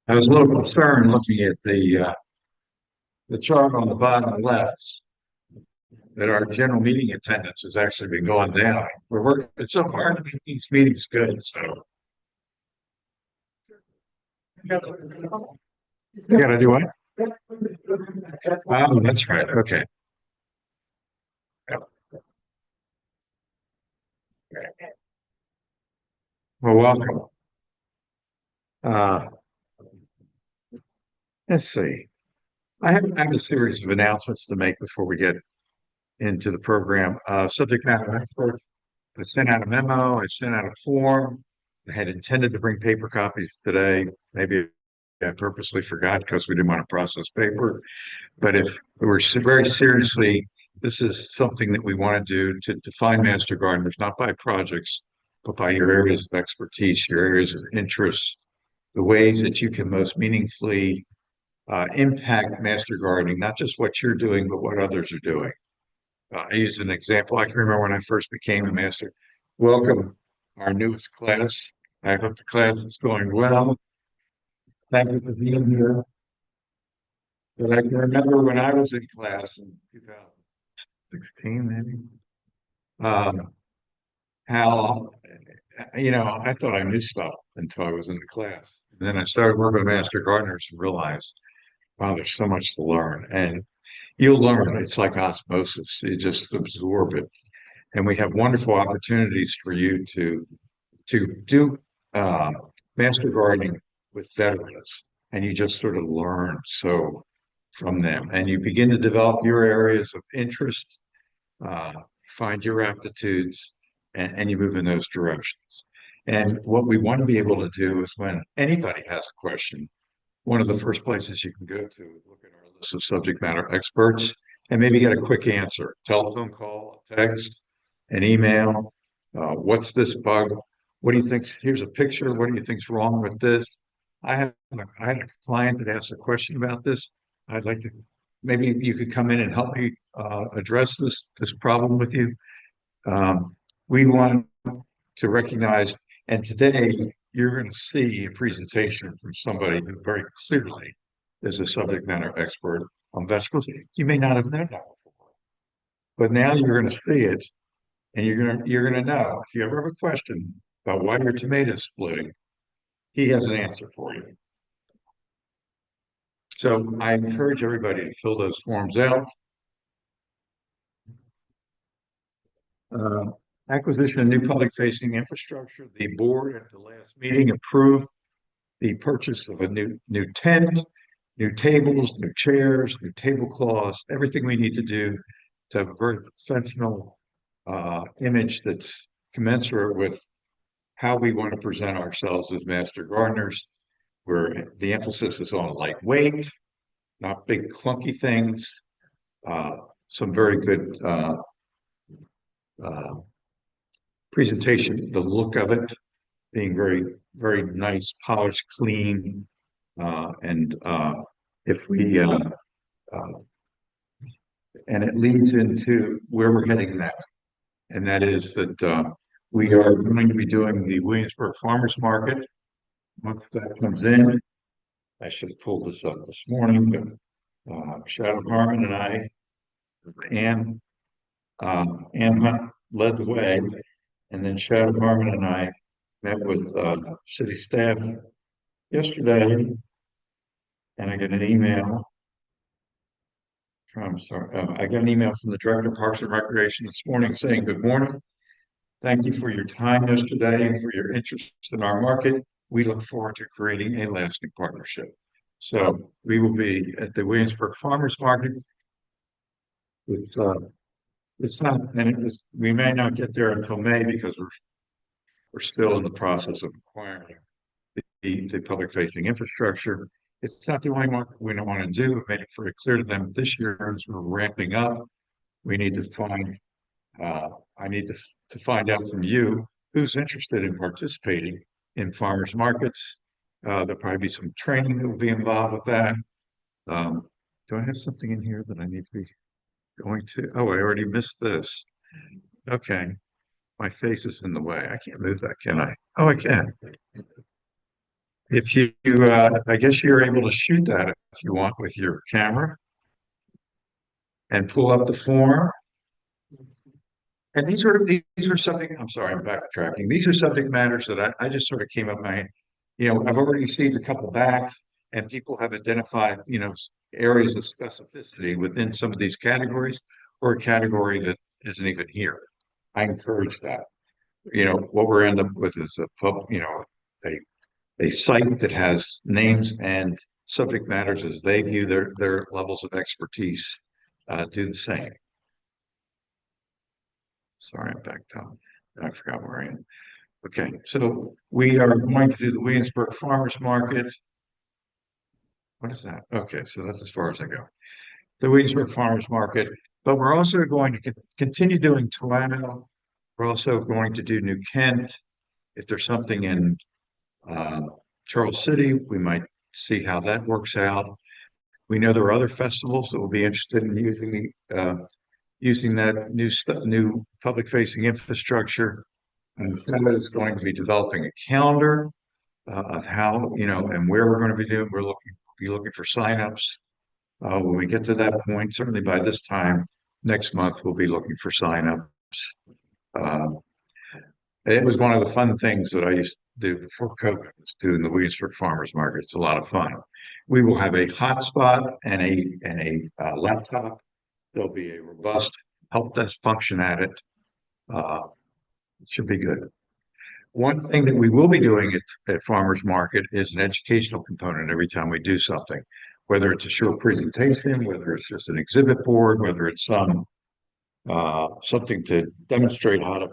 I was a little concerned looking at the chart on the bottom left that our general meeting attendance has actually been going down. We're working, it's so hard to make these meetings good. So you gotta do what? Oh, that's right. Okay. Well, welcome. Uh, let's see. I have a series of announcements to make before we get into the program. Subject matter expert. I sent out a memo. I sent out a form. I had intended to bring paper copies today. Maybe I purposely forgot because we didn't want to process paper. But if we're very seriously, this is something that we want to do to define master gardeners, not by projects, but by your areas of expertise, your areas of interest, the ways that you can most meaningfully impact master gardening, not just what you're doing, but what others are doing. I use an example. I can remember when I first became a master. Welcome our newest class. I hope the class is going well. Thank you for being here. But I can remember when I was in class in 2016, maybe, um, how, I thought I knew stuff until I was in the class. And then I started working with master gardeners and realized, wow, there's so much to learn. And you'll learn. It's like osmosis. You just absorb it. And we have wonderful opportunities for you to do uh, master gardening with veterans, and you just sort of learn so from them, and you begin to develop your areas of interest, uh, find your aptitudes, and you move in those directions. And what we want to be able to do is when anybody has a question, one of the first places you can go to is look at our list of subject matter experts and maybe get a quick answer, telephone call, a text, an email. What's this bug? What do you think? Here's a picture. What do you think's wrong with this? I had a client that asked a question about this. I'd like to maybe you could come in and help me address this problem with you. Um, we want to recognize, and today you're going to see a presentation from somebody who very clearly is a subject matter expert on vegetables. You may not have known that before, but now you're going to see it, and you're gonna know if you ever have a question about why your tomatoes splitting, he has an answer for you. So I encourage everybody to fill those forms out. Uh, Acquisition of new public-facing infrastructure. The board at the last meeting approved the purchase of a new tent, new tables, new chairs, new tablecloths, everything we need to do to have a very professional image that's commensurate with how we want to present ourselves as master gardeners, where the emphasis is on lightweight, not big clunky things, uh, some very good uh, presentation, the look of it being very, very nice, polished, clean. And if we, uh, and it leads into where we're heading next. And that is that we are going to be doing the Williamsburg Farmers Market. Once that comes in, I should have pulled this up this morning, but Shadow Harmon and I, Ann, Ann Hunt led the way, and then Shadow Harmon and I met with city staff yesterday, and I get an email. I'm sorry, I got an email from the Director of Parks and Recreation this morning saying, "Good morning. Thank you for your time yesterday and for your interest in our market. We look forward to creating a lasting partnership." So we will be at the Williamsburg Farmers Market. It's it's not, and we may not get there until May because we're still in the process of acquiring the public facing infrastructure. It's not the only market we don't want to do. We made it very clear to them this year as we're ramping up. We need to find uh, I need to find out from you who's interested in participating in farmers markets. There'll probably be some training that will be involved with that. Um, do I have something in here that I need to be going to? Oh, I already missed this. Okay, my face is in the way. I can't move that, can I? Oh, I can. If you, I guess you're able to shoot that if you want with your camera and pull up the form. And these are something, I'm sorry, I'm backtracking. These are subject matters that I just sort of came up my, I've already received a couple back and people have identified, areas of specificity within some of these categories or a category that isn't even here. I encourage that. What we're end up with is a, a site that has names and subject matters as they view their levels of expertise, do the same. Sorry, I'm back down. I forgot where I am. Okay, so we are going to do the Williamsburg Farmers Market. What is that? Okay, so that's as far as I go. The Williamsburg Farmers Market, but we're also going to continue doing Toronto. We're also going to do New Kent. If there's something in uh, Charles City, we might see how that works out. We know there are other festivals that will be interested in using that new public-facing infrastructure. And Canada is going to be developing a calendar of how, and where we're going to be doing. Be looking for signups. When we get to that point, certainly by this time next month, we'll be looking for signups. Uh, it was one of the fun things that I used to do before COVID, was doing the Williamsburg Farmers Market. It's a lot of fun. We will have a hotspot and a laptop. There'll be a robust help desk function at it. It should be good. One thing that we will be doing at Farmers Market is an educational component every time we do something, whether it's a short presentation, whether it's just an exhibit board, whether it's something to demonstrate how to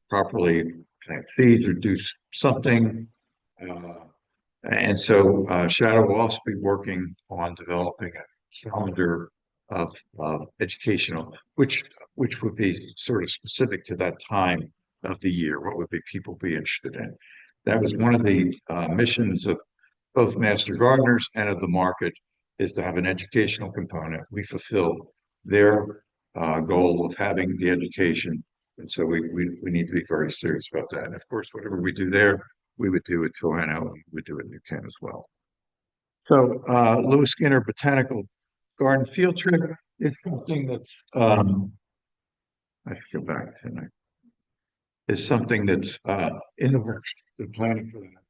properly plant seeds or do something. Uh, and so Shadow will also be working on developing a calendar of educational, which would be sort of specific to that time of the year. What would be people be interested in? That was one of the missions of both Master Gardeners and of the market, is to have an educational component. We fulfill their goal of having the education, and so we need to be very serious about that. And of course, whatever we do there, we would do at Toronto, and we would do at New Kent as well. So Lewis Skinner Botanical Garden Field Trip is something that's I should go back tonight. Is something that's in the works. The planning for that.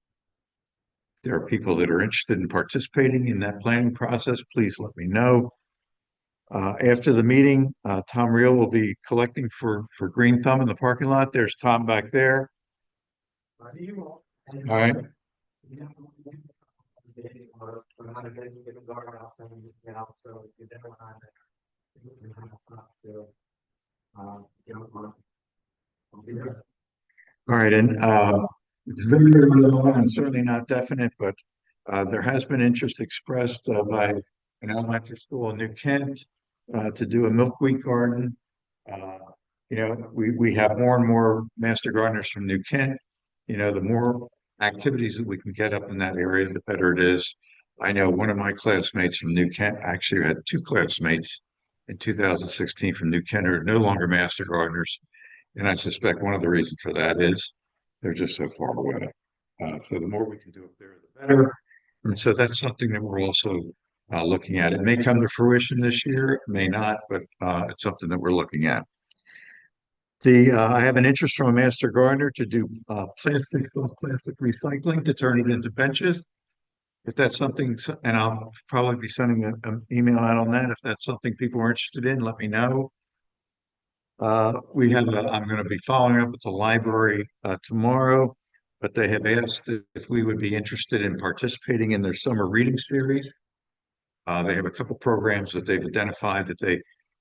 There are people that are interested in participating in that planning process. Please let me know. After the meeting, Tom Reel will be collecting for Green Thumb in the parking lot. There's Tom back there. All right. All right, and it's very low and certainly not definite, but there has been interest expressed by an elementary school in New Kent to do a milkweed garden. Uh, we have more and more master gardeners from New Kent. The more activities that we can get up in that area, the better it is. I know one of my classmates from New Kent, actually had two classmates in 2016 from New Kent, are no longer master gardeners. And I suspect one of the reasons for that is they're just so far away. So the more we can do up there, the better. And so that's something that we're also looking at. It may come to fruition this year, it may not, but it's something that we're looking at. I have an interest from a master gardener to do plastic recycling to turn it into benches. If that's something, and I'll probably be sending an email out on that. If that's something people are interested in, let me know. I'm going to be following up with the library tomorrow, but they have asked if we would be interested in participating in their summer reading series. They have a couple programs that they've identified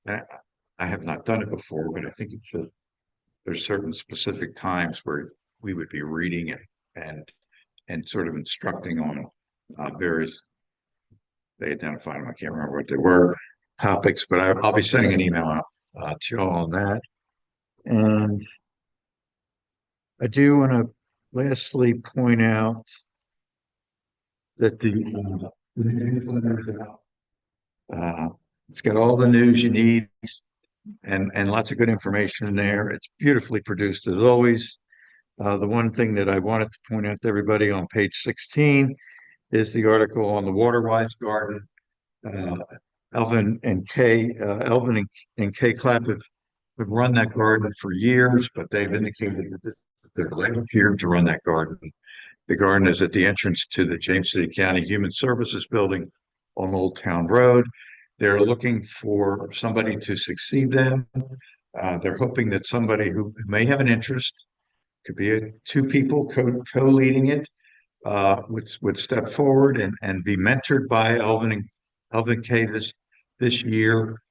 I have not done it before, but I think there's certain specific times where we would be reading and sort of instructing on various, they identified them, I can't remember what they were, topics, but I'll be sending an email out to you all on that. And I do want to lastly point out that the newsletter is out. It's got all the news you need and lots of good information in there. It's beautifully produced as always. The one thing that I wanted to point out to everybody on page 16 is the article on the Waterwise Garden. Uh, Elvin and Kay Clapp have run that garden for years, but they've indicated that this is their last year to run that garden. The garden is at the entrance to the James City County Human Services Building on Old Town Road. They're looking for somebody to succeed them. They're hoping that somebody who may have an interest, could be two people co-leading it, would step forward and be mentored by Elvin Kay this year,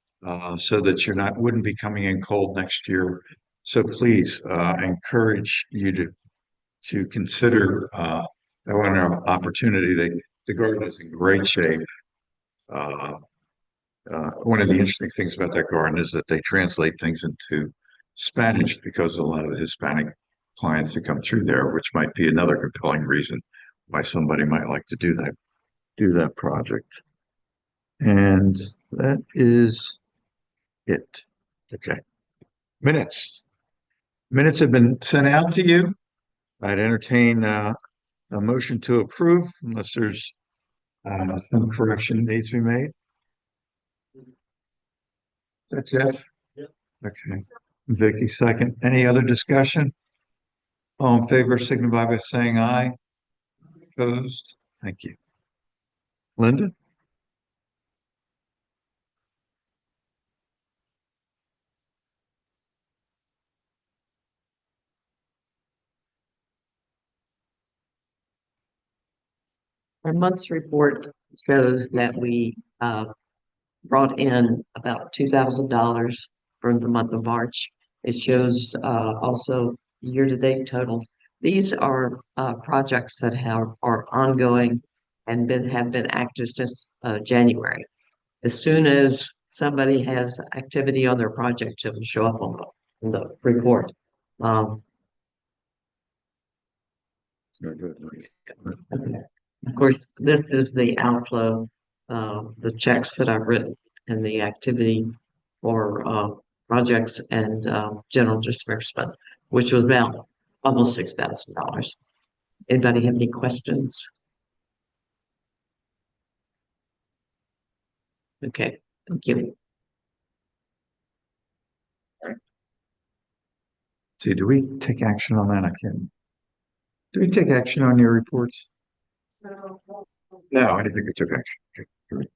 so that wouldn't be coming in cold next year. So please, encourage you to consider that one opportunity. The garden is in great shape. Uh, One of the interesting things about that garden is that they translate things into Spanish, because a lot of the Hispanic clients that come through there, which might be another compelling reason why somebody might like to do that project. And that is it. Okay. Minutes. Minutes have been sent out to you. I'd entertain a motion to approve unless there's some correction needs to be made. Is that Jeff? Yep. Okay. Vicky, second. Any other discussion? All in favor, signify by saying aye. Opposed? Thank you. Linda? Our month's report shows that we brought in about $2,000 for the month of March. It shows also year-to-date total. These are projects that are ongoing and have been active since January. As soon as somebody has activity on their project, it will show up on the report. Of course, this is the outflow, the checks that I've written and the activity for projects and general disbursement, which was about almost $6,000. Anybody have any questions? Okay, thank you. See, do we take action on that? I can't. Do we take action on your reports? No, I didn't think we took action. Okay.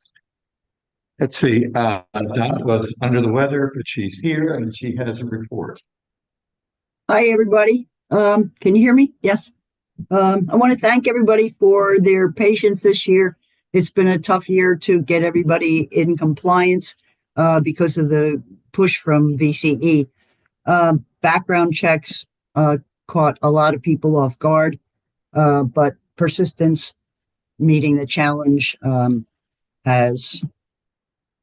Let's see. Dot was under the weather, but she's here and she has a report. Hi, everybody. Can you hear me? Yes. I want to thank everybody for their patience this year. It's been a tough year to get everybody in compliance because of the push from VCE. Background checks caught a lot of people off guard, but persistence, meeting the challenge, has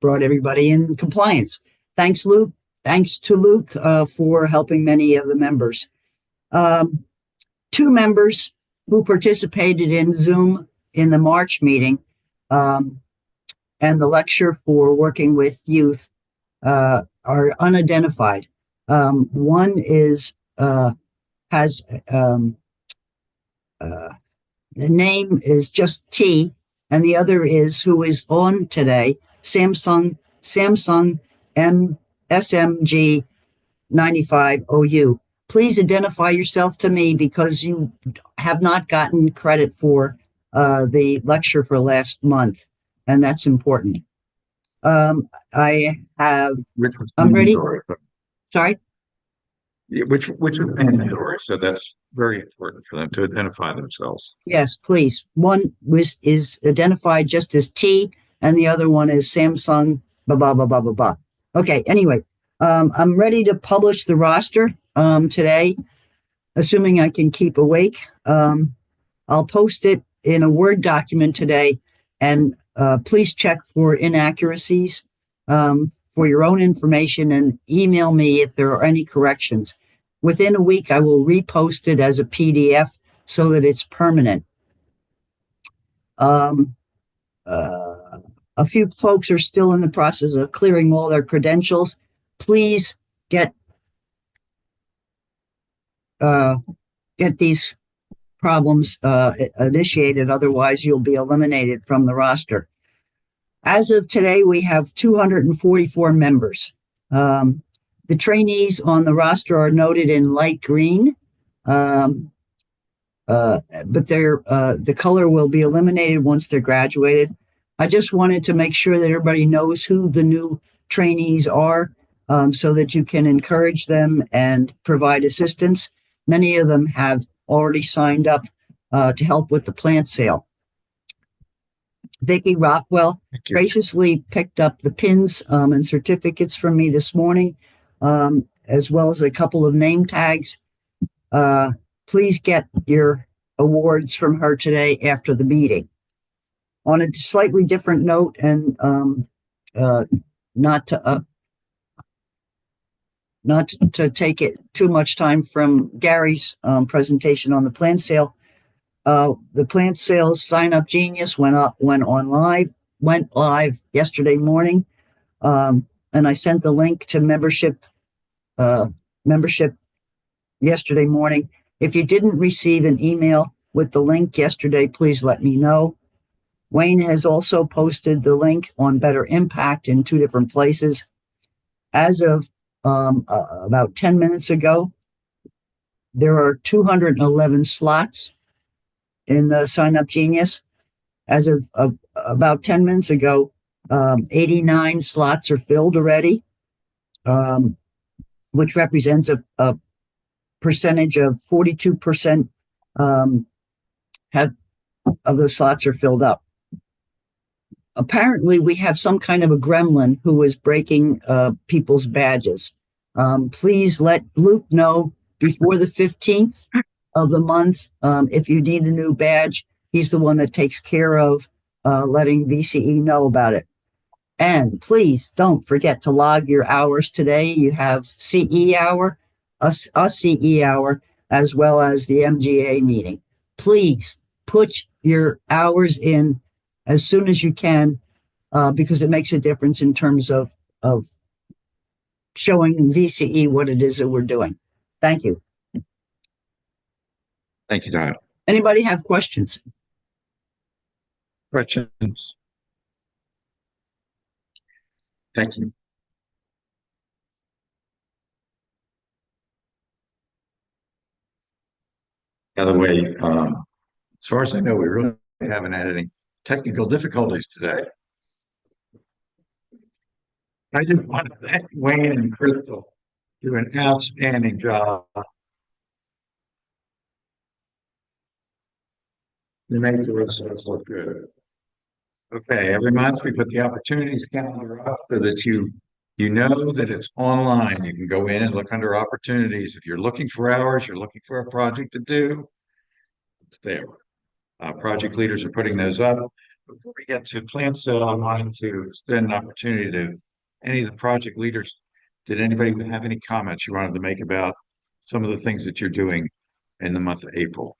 brought everybody in compliance. Thanks, Luke. Thanks to Luke for helping many of the members. Two members who participated in Zoom in the March meeting and the lecture for working with youth are unidentified. One is has the name is just T, and the other is who is on today, Samsung SMG 95OU. Please identify yourself to me because you have not gotten credit for the lecture for last month, and that's important. I have. I'm ready. Sorry. Yeah, which was mandatory, so that's very important for them to identify themselves. Yes, please. One is identified just as T, and the other one is Samsung. Blah blah blah blah blah blah. Okay. Anyway, I'm ready to publish the roster today, assuming I can keep awake. I'll post it in a Word document today, and please check for inaccuracies for your own information and email me if there are any corrections. Within a week, I will repost it as a PDF so that it's permanent. A few folks are still in the process of clearing all their credentials. Please get get these problems initiated. Otherwise, you'll be eliminated from the roster. As of today, we have 244 members. The trainees on the roster are noted in light green, but the color will be eliminated once they're graduated. I just wanted to make sure that everybody knows who the new trainees are, so that you can encourage them and provide assistance. Many of them have already signed up to help with the plant sale. Vicki Rockwell Thank you. graciously picked up the pins and certificates from me this morning, as well as a couple of name tags. Please get your awards from her today after the meeting. On a slightly different note, and not to take it too much time from Gary's presentation on the plant sale. The plant sales sign up genius went live yesterday morning. And I sent the link to membership yesterday morning. If you didn't receive an email with the link yesterday, please let me know. Wayne has also posted the link on Better Impact in 2 different places. As of about 10 minutes ago, there are 211 slots in the Sign Up Genius. As of about 10 minutes ago, 89 slots are filled already, which represents a percentage of 42% of those slots are filled up. Apparently, we have some kind of a gremlin who is breaking people's badges. Please let Luke know before the 15th of the month if you need a new badge. He's the one that takes care of letting VCE know about it. And please don't forget to log your hours today. You have CE hour, a CE hour, as well as the MGA meeting. Please put your hours in as soon as you can, because it makes a difference in terms of showing VCE what it is that we're doing. Thank you. Thank you, Diane. Anybody have questions? Questions? Thank you. By the way, as far as I know, we really haven't had any technical difficulties today. I just want to thank Wayne and Crystal do an outstanding job. You make the results look good. Okay, every month we put the opportunities calendar up so that you know that it's online. You can go in and look under opportunities. If you're looking for hours, you're looking for a project to do, it's there. Project leaders are putting those up. Before we get to plant sale, I wanted to extend an opportunity to any of the project leaders. Did anybody have any comments you wanted to make about some of the things that you're doing in the month of April?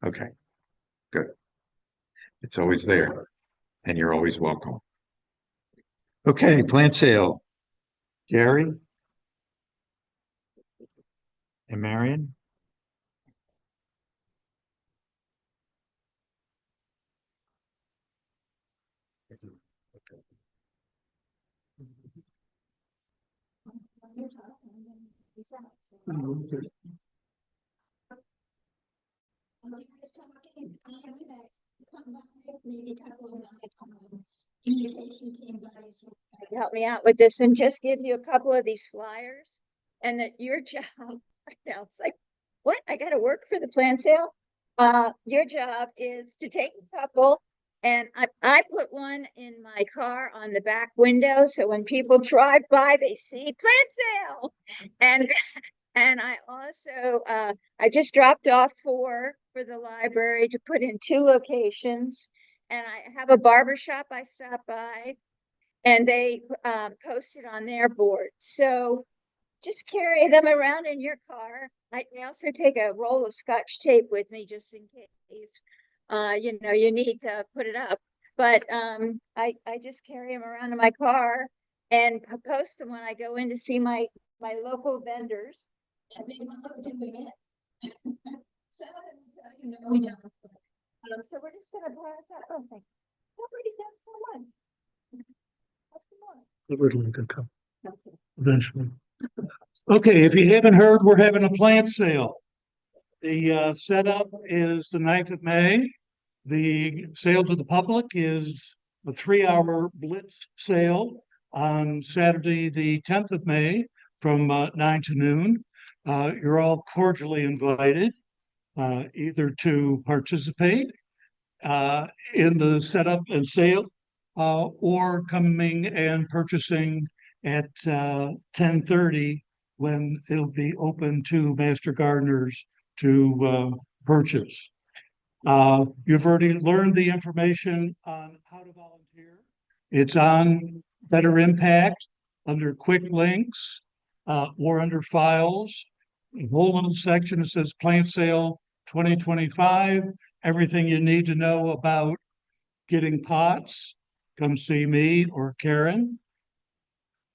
Okay, good. It's always there, and you're always welcome. Okay, plant sale. Gary and Marion? Communication team buddies help me out with this and just give you a couple of these flyers, and that your job right now, it's like, what, I got to work for the plant sale? Your job is to take a couple, and I put one in my car on the back window, so when people drive by they see plant sale. And I also I just dropped off 4 for the library to put in 2 locations. And I have a barber shop I stopped by, and they posted on their board. So just carry them around in your car. I also take a roll of Scotch tape with me just in case, you need to put it up. But I just carry them around in my car and post them when I go in to see my local vendors. And they love doing it. Some of them will tell you, no, we don't. So we're just gonna pass that. Oh, thank you. Nobody does for one. Everyone can come Okay. eventually. Okay, if you haven't heard, we're having a plant sale. The setup is the 9th of May. The sale to the public is a 3-hour blitz sale on Saturday, the 10th of May from 9 to noon. You're all cordially invited either to participate in the setup and sale or coming and purchasing at 10:30 when it'll be open to master gardeners to purchase. You've already learned the information on how to volunteer. It's on Better Impact under quick links or under files. A whole little section that says plant sale 2025, everything you need to know about getting pots. Come see me or Karen.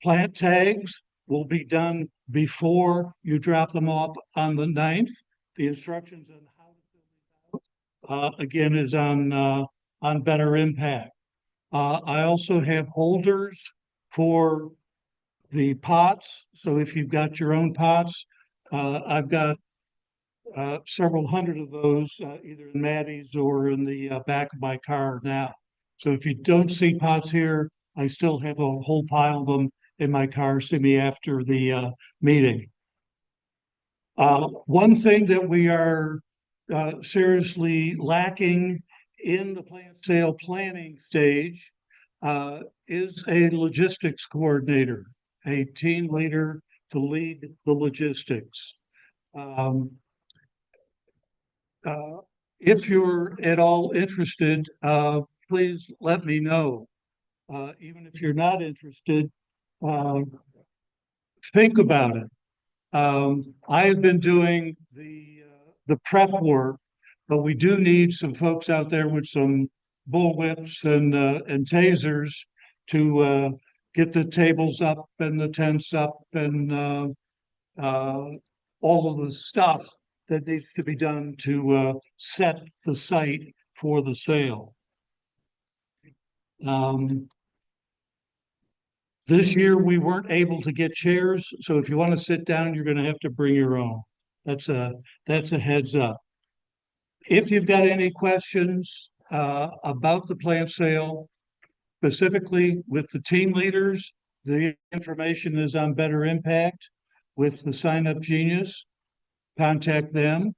Plant tags will be done before you drop them off on the 9th. The instructions on how to fill these out again is on Better Impact. I also have holders for the pots. So if you've got your own pots, I've got several hundred of those, either in Maddie's or in the back of my car now. So if you don't see pots here, I still have a whole pile of them in my car. See me after the meeting. One thing that we are seriously lacking in the plant sale planning stage is a logistics coordinator, a team leader to lead the logistics. If you're at all interested, please let me know. Even if you're not interested, think about it. I have been doing the prep work, but we do need some folks out there with some bullwhips and tasers to get the tables up and the tents up and all of the stuff that needs to be done to set the site for the sale. This year we weren't able to get chairs, so if you want to sit down, you're going to have to bring your own. That's a heads up. If you've got any questions about the plant sale, specifically with the team leaders, the information is on Better Impact with the Sign Up Genius. Contact them.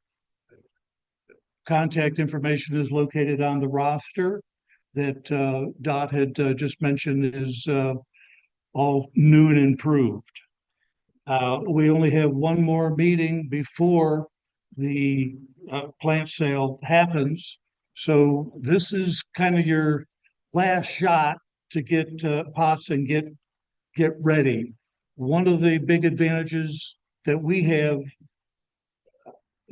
Contact information is located on the roster that Dot had just mentioned is all new and improved. We only have one more meeting before the plant sale happens. So this is kind of your last shot to get pots and get ready. One of the big advantages that we have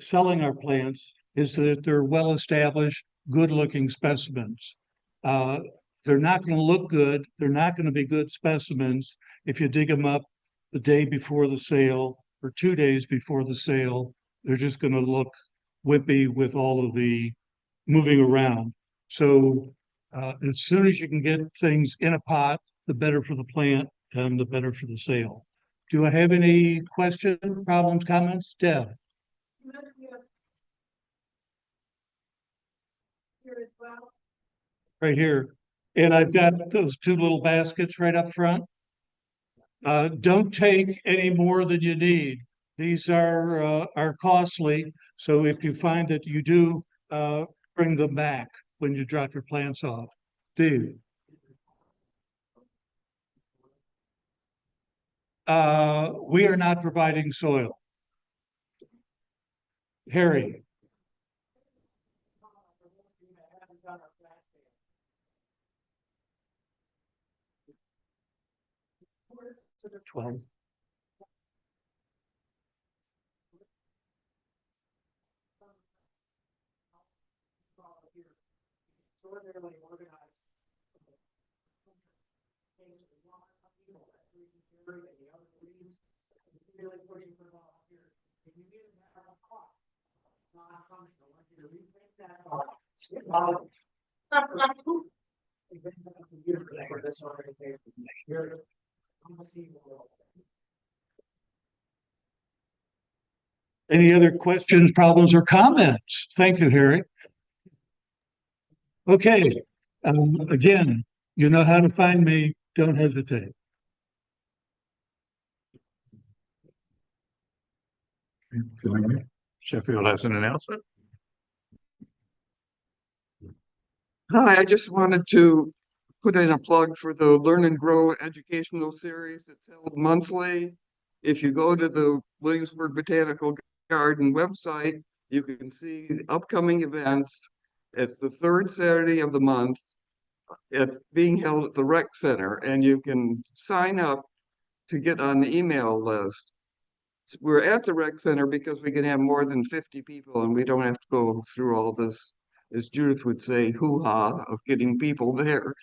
selling our plants is that they're well-established, good-looking specimens. They're not going to look good. They're not going to be good specimens if you dig them up the day before the sale or 2 days before the sale. They're just going to look wimpy with all of the moving around. So as soon as you can get things in a pot, the better for the plant and the better for the sale. Do I have any questions, problems, comments? Deb? Here as well. Right here. And I've got those two little baskets right up front. Don't take any more than you need. These are costly. So if you find that you do, bring them back when you drop your plants off. Steve? We are not providing soil. Harry? 12. Any other questions, problems, or comments? Thank you, Harry. Okay, again, you know how to find me. Don't hesitate. Sheffield has an announcement. Hi, I just wanted to put in a plug for the Learn and Grow educational series that's held monthly. If you go to the Williamsburg Botanical Garden website, you can see upcoming events. It's the third Saturday of the month. It's being held at the Rec Center, and you can sign up to get on the email list. We're at the Rec Center because we can have more than 50 people and we don't have to go through all this, as Judith would say, hoo-ha of getting people there.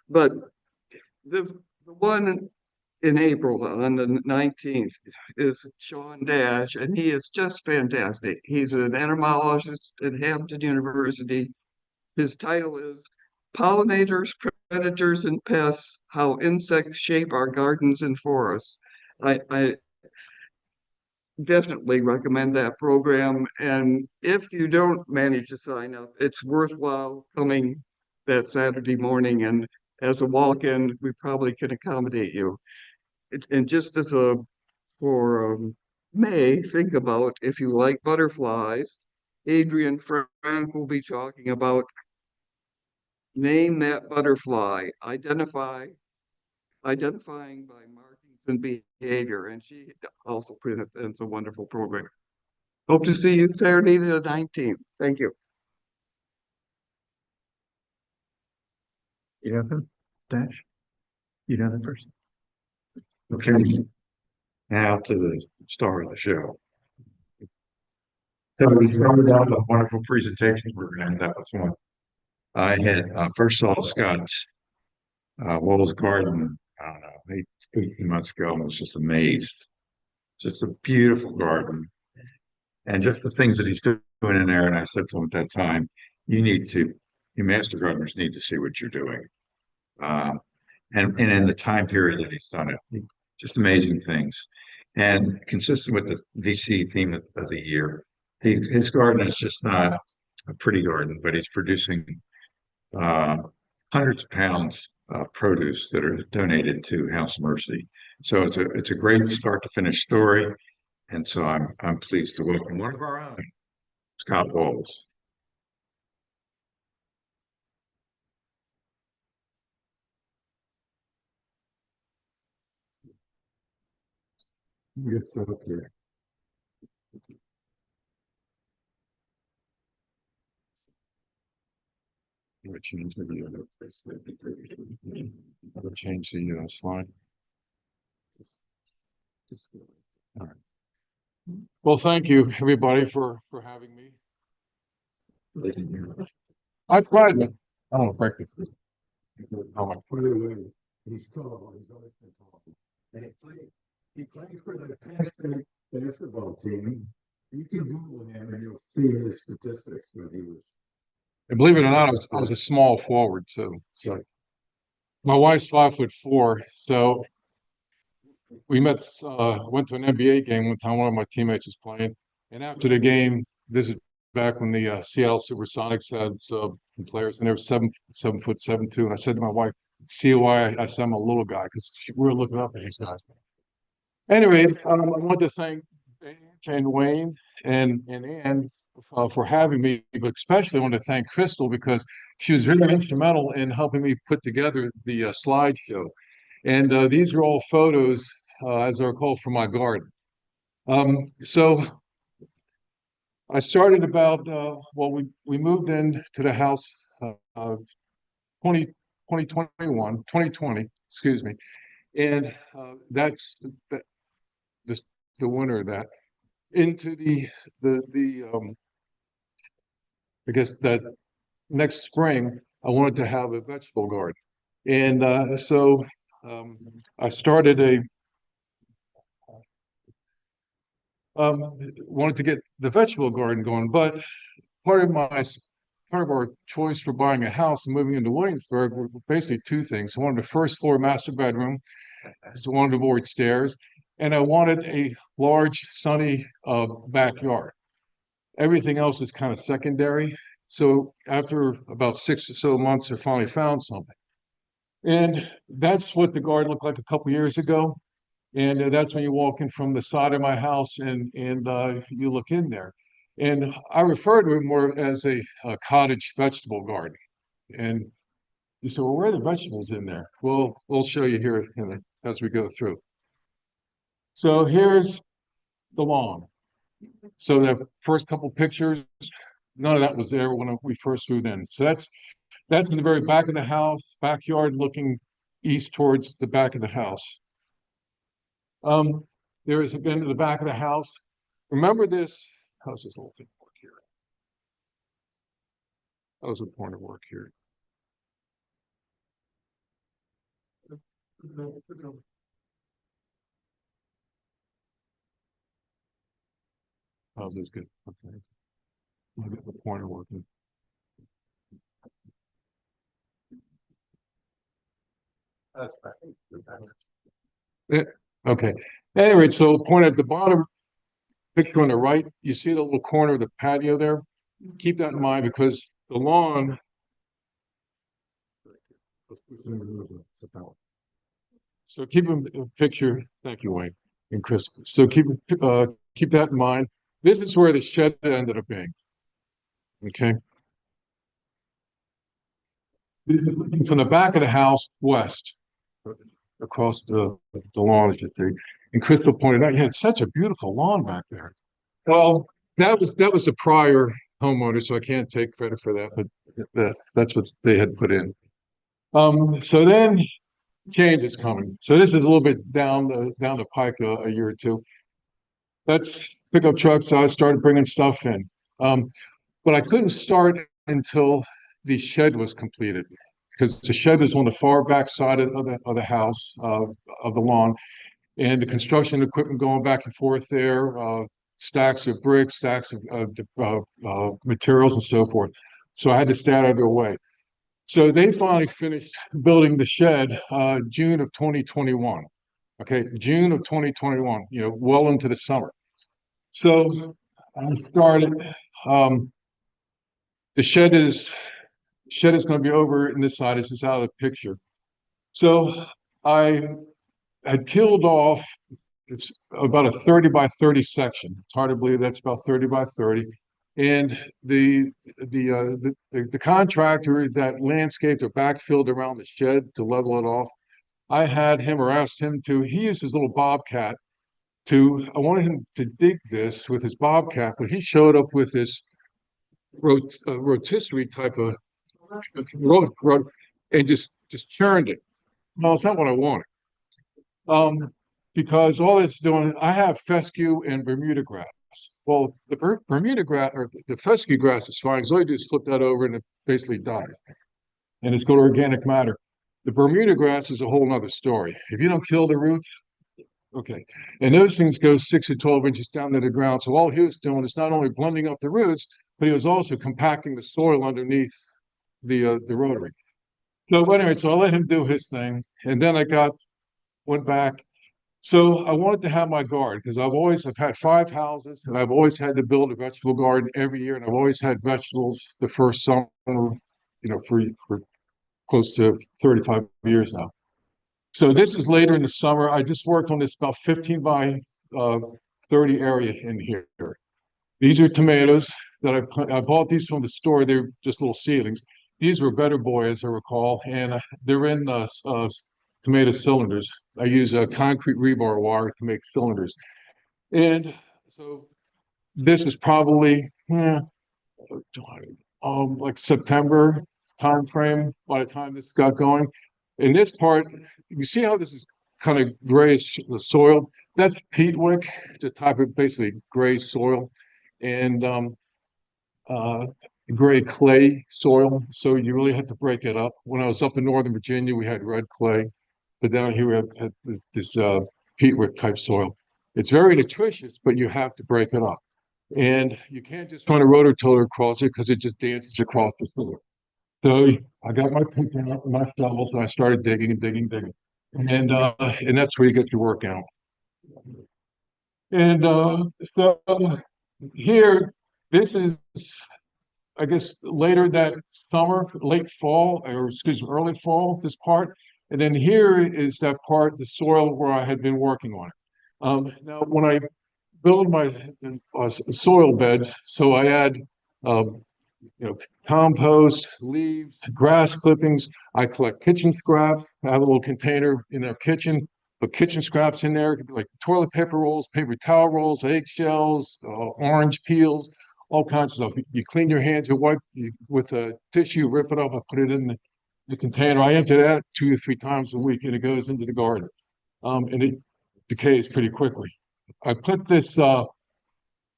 But the one in April on the 19th is Sean Dash, and he is just fantastic. He's an entomologist at Hampton University. His title is Pollinators, Predators, and Pests, How Insects Shape Our Gardens and Forests. I definitely recommend that program. And if you don't manage to sign up, it's worthwhile coming that Saturday morning. And as a walk-in, we probably can accommodate you. And just as a for May, think about if you like butterflies. Adrian Frank will be talking about name that butterfly, identifying by markings and behavior. And she also presents a wonderful program. Hope to see you Saturday the 19th. Thank you. You know the Dash? You know the person? Okay. Now to the star of the show. So we started out a wonderful presentation program. That was one. I had first saw Scott's Wool's Garden, I don't know, 18 months ago, and was just amazed. Just a beautiful garden. And just the things that he's doing in there. And I said to him at that time, you master gardeners need to see what you're doing. And in the time period that he's done it, just amazing things. And consistent with the VC theme of the year, his garden is just not a pretty garden, but he's producing hundreds of pounds of produce that are donated to House Mercy. So it's a great start to finish story. And so I'm pleased to welcome one of our own, Scott Walls. Get set up here. I'm gonna change the I'm gonna change the slide. All right. Well, thank you, everybody, for having me. I tried it. I don't break this. Oh my. He's tall. He's always been tall. And he played for the Penn State basketball team. You can Google him and you'll see his statistics when he was. And believe it or not, I was a small forward too. So my wife's 5'4", so we went to an NBA game one time. One of my teammates was playing, and after the game, this is back when the Seattle Supersonics had some players, and they were 7'7" And I said to my wife, "See why I said I'm a little guy?" Because we were looking up at these guys. Anyway, I want to thank and Wayne and Ann for having me, but especially I want to thank Crystal because she was very instrumental in helping me put together the slideshow. And these are all photos, as I recall, from my garden. So I started about, we moved into the house 2020, excuse me. And that's the winter of that. Into I guess that next spring, I wanted to have a vegetable garden. And so I started wanted to get the vegetable garden going, but part of my part of our choice for buying a house and moving into Williamsburg were basically two things. I wanted a first floor master bedroom, so I wanted to avoid stairs, and I wanted a large, sunny backyard. Everything else is kind of secondary. So after about 6 or so months, I finally found something. And that's what the garden looked like a couple years ago. And that's when you walk in from the side of my house and you look in there. And I refer to it more as a cottage vegetable garden. And you say, well, where are the vegetables in there? Well, we'll show you here as we go through. So here's the lawn. So the first couple pictures, none of that was there when we first moved in. So that's in the very back of the house, backyard looking east towards the back of the house. There is again to the back of the house. Remember this, how's this little thing work here? How's the pointer work here? How's this good? Okay. I'll get the pointer working. That's it. Okay. Anyway, so point at the bottom picture on the right, you see the little corner of the patio there? Keep that in mind because the lawn. So keep a picture. Thank you, Wayne and Chris. So keep that in mind. This is where the shed ended up being. Okay. From the back of the house west, across the lawn, as you see. And Crystal pointed out, you had such a beautiful lawn back there. Well, that was the prior homeowner, so I can't take credit for that, but that's what they had put in. So then change is coming. So this is a little bit down the pike a year or two. That's pickup trucks. I started bringing stuff in, but I couldn't start until the shed was completed because the shed is on the far back side of the house of the lawn, and the construction equipment going back and forth there, stacks of bricks, stacks of materials, and so forth. So I had to stay out of their way. So they finally finished building the shed June of 2021. Okay, June of 2021. You know, well into the summer. So I started. The shed is going to be over in this side. This is out of the picture. So I had killed off. It's about a 30 by 30 section. It's hard to believe that's about 30 by 30. And the contractor that landscaped or backfilled around the shed to level it off, I had him or asked him to. He used his little bobcat I wanted him to dig this with his bobcat, but he showed up with this rotisserie type of road and just churned it. Well, it's not what I wanted. Because all it's doing, I have fescue and Bermuda grass. Well, the Bermuda grass or the fescue grass is fine because all you do is flip that over and it basically dies. And it's got organic matter. The Bermuda grass is a whole nother story. If you don't kill the roots, okay. And those things go 6 to 12 inches down to the ground. So all he was doing is not only blending up the roots, but he was also compacting the soil underneath the rotary. So anyway, so I let him do his thing. And then went back. So I wanted to have my garden because I've had 5 houses and I've always had to build a vegetable garden every year. And I've always had vegetables the first summer, for close to 35 years now. So this is later in the summer. I just worked on this about 15 by 30 area in here. These are tomatoes that I bought these from the store. They're just little seedlings. These were Better Boy, as I recall, and they're in tomato cylinders. I use a concrete rebar wire to make cylinders. And so this is probably like September time frame by the time this got going. In this part, you see how this is kind of grayish, the soil? That's peatwick. It's a type of basically gray soil and gray clay soil. So you really have to break it up. When I was up in Northern Virginia, we had red clay. But down here we have this peatwick type soil. It's very nutritious, but you have to break it up. And you can't just run a rototiller across it because it just dances across the floor. So I got my pick out and my shovel, so I started digging and digging, digging. And that's where you get your workout. And so here, this is, I guess, later that summer, late fall, or excuse me, early fall, this part. And then here is that part, the soil where I had been working on it. Now, when I build my soil beds, so I add, um, compost, leaves, grass clippings. I collect kitchen scraps. I have a little container in our kitchen, put kitchen scraps in there, like toilet paper rolls, paper towel rolls, eggshells, orange peels, all kinds of stuff. You clean your hands, you wipe with a tissue, rip it up, I put it in the container. I empty that 2 or 3 times a week, and it goes into the garden. And it decays pretty quickly. I put this,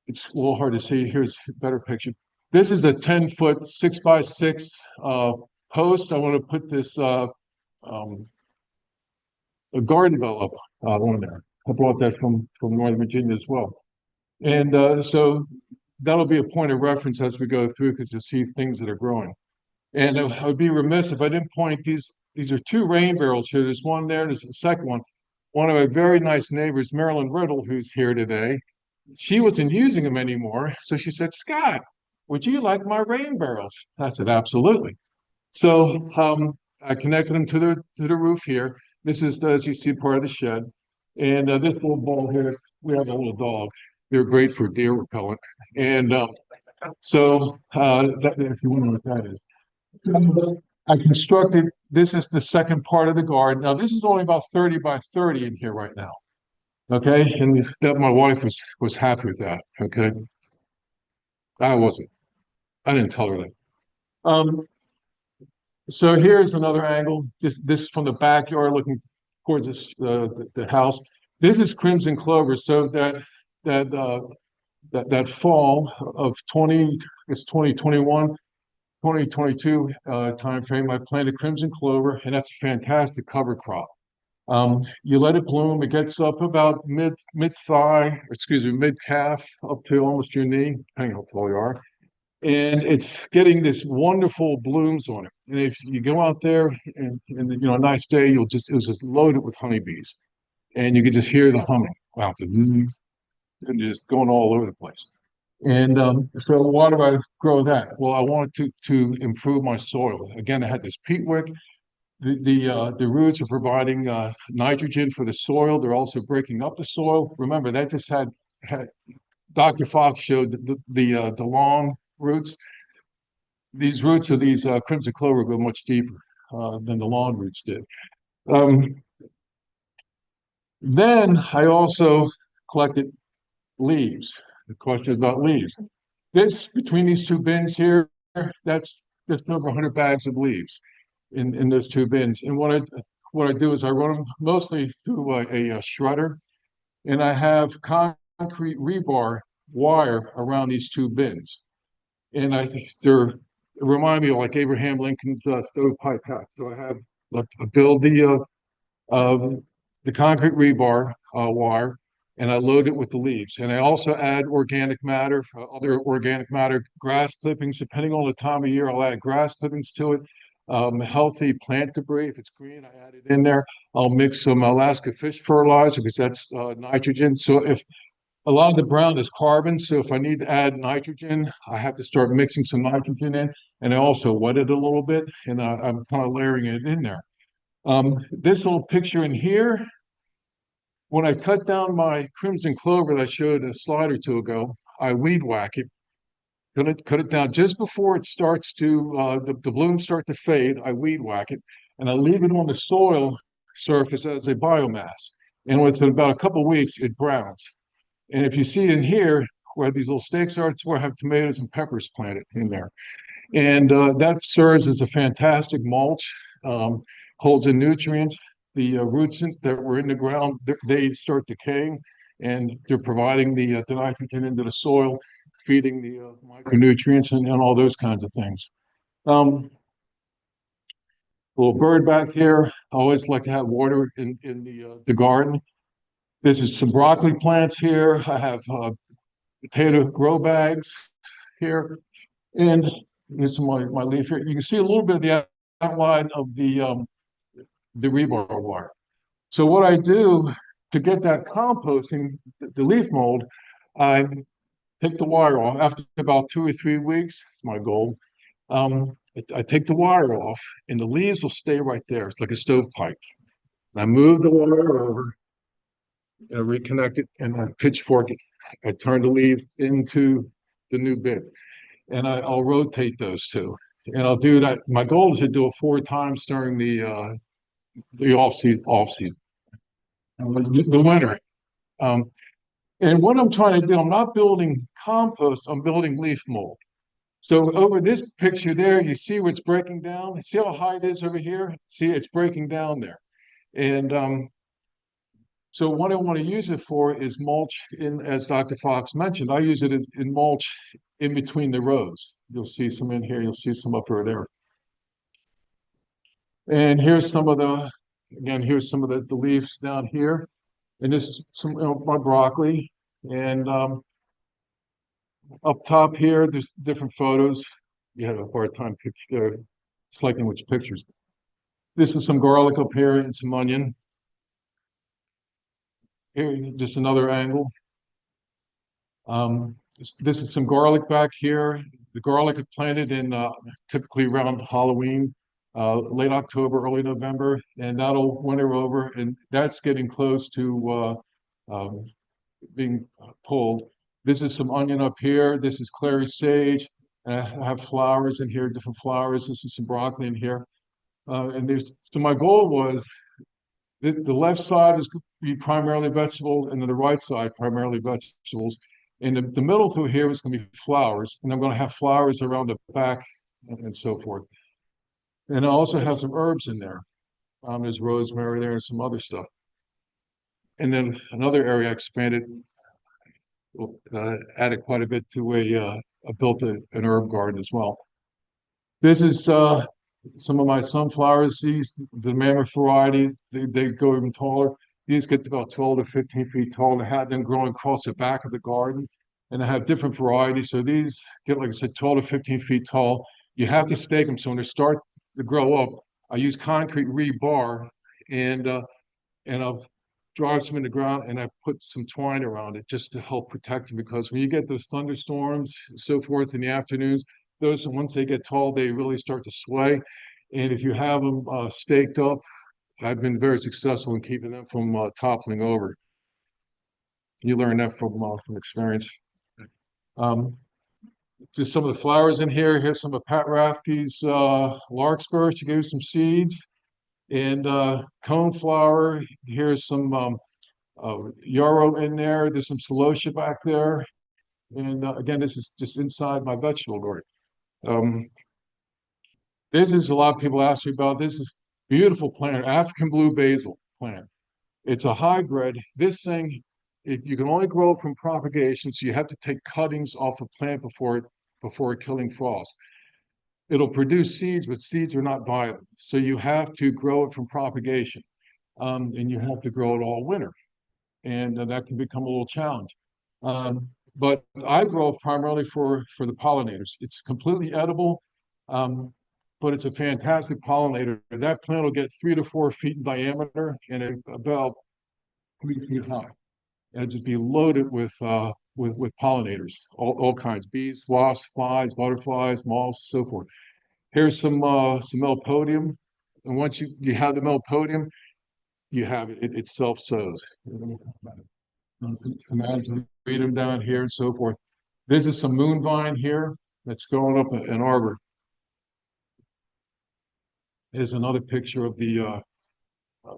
it's a little hard to see. Here's a better picture. This is a 10-foot 6x6 post. I want to put this a garden bell up on there. I brought that from Northern Virginia as well. And so that'll be a point of reference as we go through, because you'll see things that are growing. And I would be remiss if I didn't point these are 2 rain barrels here. There's one there, there's a second one. One of my very nice neighbors, Marilyn Riddle, who's here today, she wasn't using them anymore. So she said, Scott, would you like my rain barrels? I said, absolutely. So I connected them to the roof here. This is, as you see, part of the shed. And this little ball here, we have a little dog. They're great for deer repellent. And so if you wonder what that is. I constructed, this is the second part of the garden. Now, this is only about 30 by 30 in here right now. Okay, and that my wife was happy with that. Okay, I wasn't. I didn't tell her that. So here's another angle. This from the backyard, looking towards this the house. This is crimson clover. So that fall of 2021, 2022 time frame, I planted crimson clover, and that's a fantastic cover crop. You let it bloom, it gets up about mid thigh, excuse me, mid calf, up to almost your knee, depending how tall you are. And it's getting this wonderful blooms on it. And if you go out there and a nice day, it was just loaded with honeybees. And you could just hear the humming. Wow, and just going all over the place. And so why do I grow that? Well, I wanted to improve my soil. Again, I had this peat wick. The roots are providing nitrogen for the soil. They're also breaking up the soil. Remember, that just had Dr. Fox showed the long roots. These roots of these crimson clover go much deeper than the long roots did. Then I also collected leaves. The question is about leaves. This, between these 2 bins here, that's just over 100 bags of leaves in those 2 bins. And what I do is I run them mostly through a shredder, and I have concrete rebar wire around these 2 bins. And I think they remind me of like Abraham Lincoln's stovepipe hat. So I have build the concrete rebar wire, and I load it with the leaves. And I also add organic matter, other organic matter, grass clippings. Depending on the time of year, I'll add grass clippings to it. Healthy plant debris, if it's green, I add it in there. I'll mix some Alaska fish fertilizer because that's nitrogen. So if a lot of the brown is carbon, so if I need to add nitrogen, I have to start mixing some nitrogen in, and I also wet it a little bit, and I'm kind of layering it in there. This little picture in here, when I cut down my crimson clover that I showed a slide or 2 ago, I weed whack it, cut it down just before it starts to, the blooms start to fade. I weed whack it, and I leave it on the soil surface as a biomass. And within about a couple of weeks, it browns. And if you see in here where these little stakes are, it's where I have tomatoes and peppers planted in there. And that serves as a fantastic mulch, holds in nutrients. The roots that were in the ground, they start decaying, and they're providing the nitrogen into the soil, feeding the micronutrients and all those kinds of things. Little bird back here. I always like to have water in the garden. This is some broccoli plants here. I have potato grow bags here. And here's my leaf here. You can see a little bit of the outline of the rebar wire. So what I do to get that composting, the leaf mold, I take the wire off after about 2 or 3 weeks. It's my goal. I take the wire off, and the leaves will stay right there. It's like a stovepipe. I move the wire over, and I reconnect it, and I pitchfork it. I turn the leaf into the new bit, and I'll rotate those two, and I'll do that. My goal is to do it 4 times during the off season, the winter. And what I'm trying to do, I'm not building compost, I'm building leaf mold. So over this picture there, you see where it's breaking down. See how high it is over here? See, it's breaking down there. And so what I want to use it for is mulch in, as Dr. Fox mentioned, I use it in mulch in between the rows. You'll see some in here, you'll see some up over there. And here's some of here's some of the leaves down here. And this is some my broccoli. And up top here, there's different photos. You have a hard time selecting which pictures. This is some garlic up here and some onion. Here, just another angle. This is some garlic back here. The garlic is planted in typically around Halloween, late October, early November, and that'll winter over, and that's getting close to being pulled. This is some onion up here. This is clary sage. And I have flowers in here, different flowers. This is some broccoli in here. So my goal was the left side is going to be primarily vegetables, and then the right side primarily vegetables. And the middle through here is going to be flowers, and I'm going to have flowers around the back and so forth. And I also have some herbs in there. There's rosemary there and some other stuff. And then another area I expanded, added quite a bit to I built an herb garden as well. This is some of my sunflowers. These, the mammoth variety, they go even taller. These get to about 12 to 15 feet tall. I had them growing across the back of the garden, and I have different varieties. So these get, like I said, 12 to 15 feet tall. You have to stake them. So when they start to grow up, I use concrete rebar, and I'll drive some in the ground, and I put some twine around it just to help protect them, because when you get those thunderstorms and so forth in the afternoons, those, once they get tall, they really start to sway. And if you have them staked up, I've been very successful in keeping them from toppling over. You learn that from experience. Just some of the flowers in here. Here's some of Pat Rathke's larkspur. She gave some seeds. And coneflower. Here's some yarrow in there. There's some celosia back there. And again, this is just inside my vegetable garden. This is a lot of people ask me about. This is beautiful plant, African blue basil plant. It's a hybrid. This thing, you can only grow it from propagation, so you have to take cuttings off a plant before killing frost. It'll produce seeds, but seeds are not viable. So you have to grow it from propagation, and you have to grow it all winter. And that can become a little challenge. But I grow primarily for the pollinators. It's completely edible, but it's a fantastic pollinator. That plant will get 3 to 4 feet in diameter and about 3 feet high. And it'll just be loaded with pollinators, all kinds, bees, wasps, flies, butterflies, moths, so forth. Here's some melpodium, and once you have the melpodium, you have it. It self-sows. Imagine read them down here and so forth. This is some moon vine here that's growing up an arbor. Here's another picture of the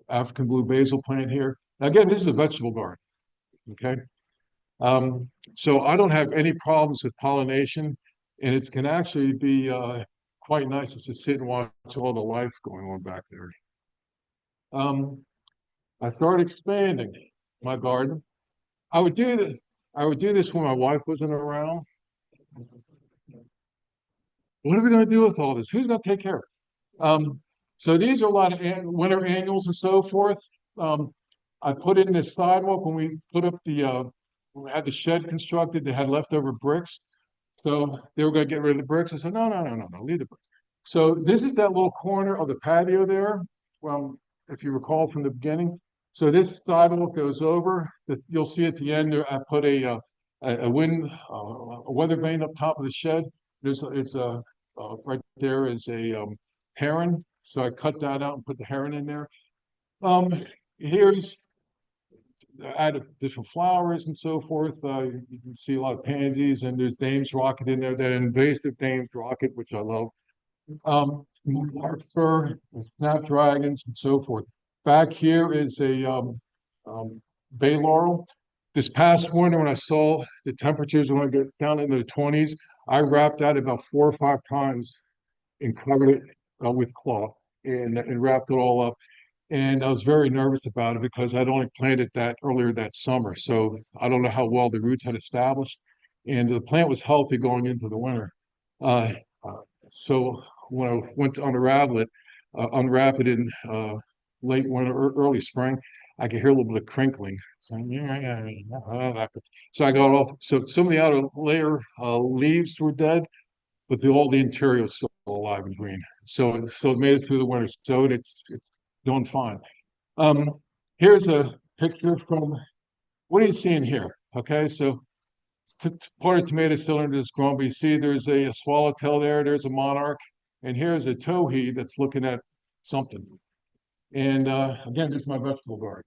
African blue basil plant here. Now, again, this is a vegetable garden. Okay. So I don't have any problems with pollination, and it can actually be quite nice just to sit and watch all the life going on back there. I started expanding my garden. I would do this when my wife wasn't around. What are we going to do with all this? Who's going to take care of it? So these are a lot of winter annuals and so forth. I put in this sidewalk when we put up the we had the shed constructed, they had leftover bricks. So they were gonna get rid of the bricks. I said, no, no, no, no, no, leave the bricks. So this is that little corner of the patio there. Well, if you recall from the beginning. So this sidewalk goes over, you'll see at the end there, I put a weather vane up top of the shed. Right there is a heron. So I cut that out and put the heron in there. Here's added different flowers and so forth. You can see a lot of pansies, and there's Dame's rocket in there, that invasive Dame's rocket, which I love. Larkspur, snapdragons, and so forth. Back here is a bay laurel. This past winter, when I saw the temperatures when I get down into the 20s, I wrapped that about 4 or 5 times and covered it with cloth and wrapped it all up. And I was very nervous about it because I'd only planted that earlier that summer. So I don't know how well the roots had established. And the plant was healthy going into the winter. So when I went to unwrap it in late winter, early spring, I could hear a little bit of crinkling. So, so I got off. So some of the outer layer leaves were dead, but all the interior was still alive and green. So it made it through the winter. So it's doing fine. Here's a picture from, what are you seeing here? Okay, so part of tomato cylinder is grown, but you see there's a swallowtail there, there's a monarch, and here's a towhee that's looking at something. And again, this is my vegetable garden.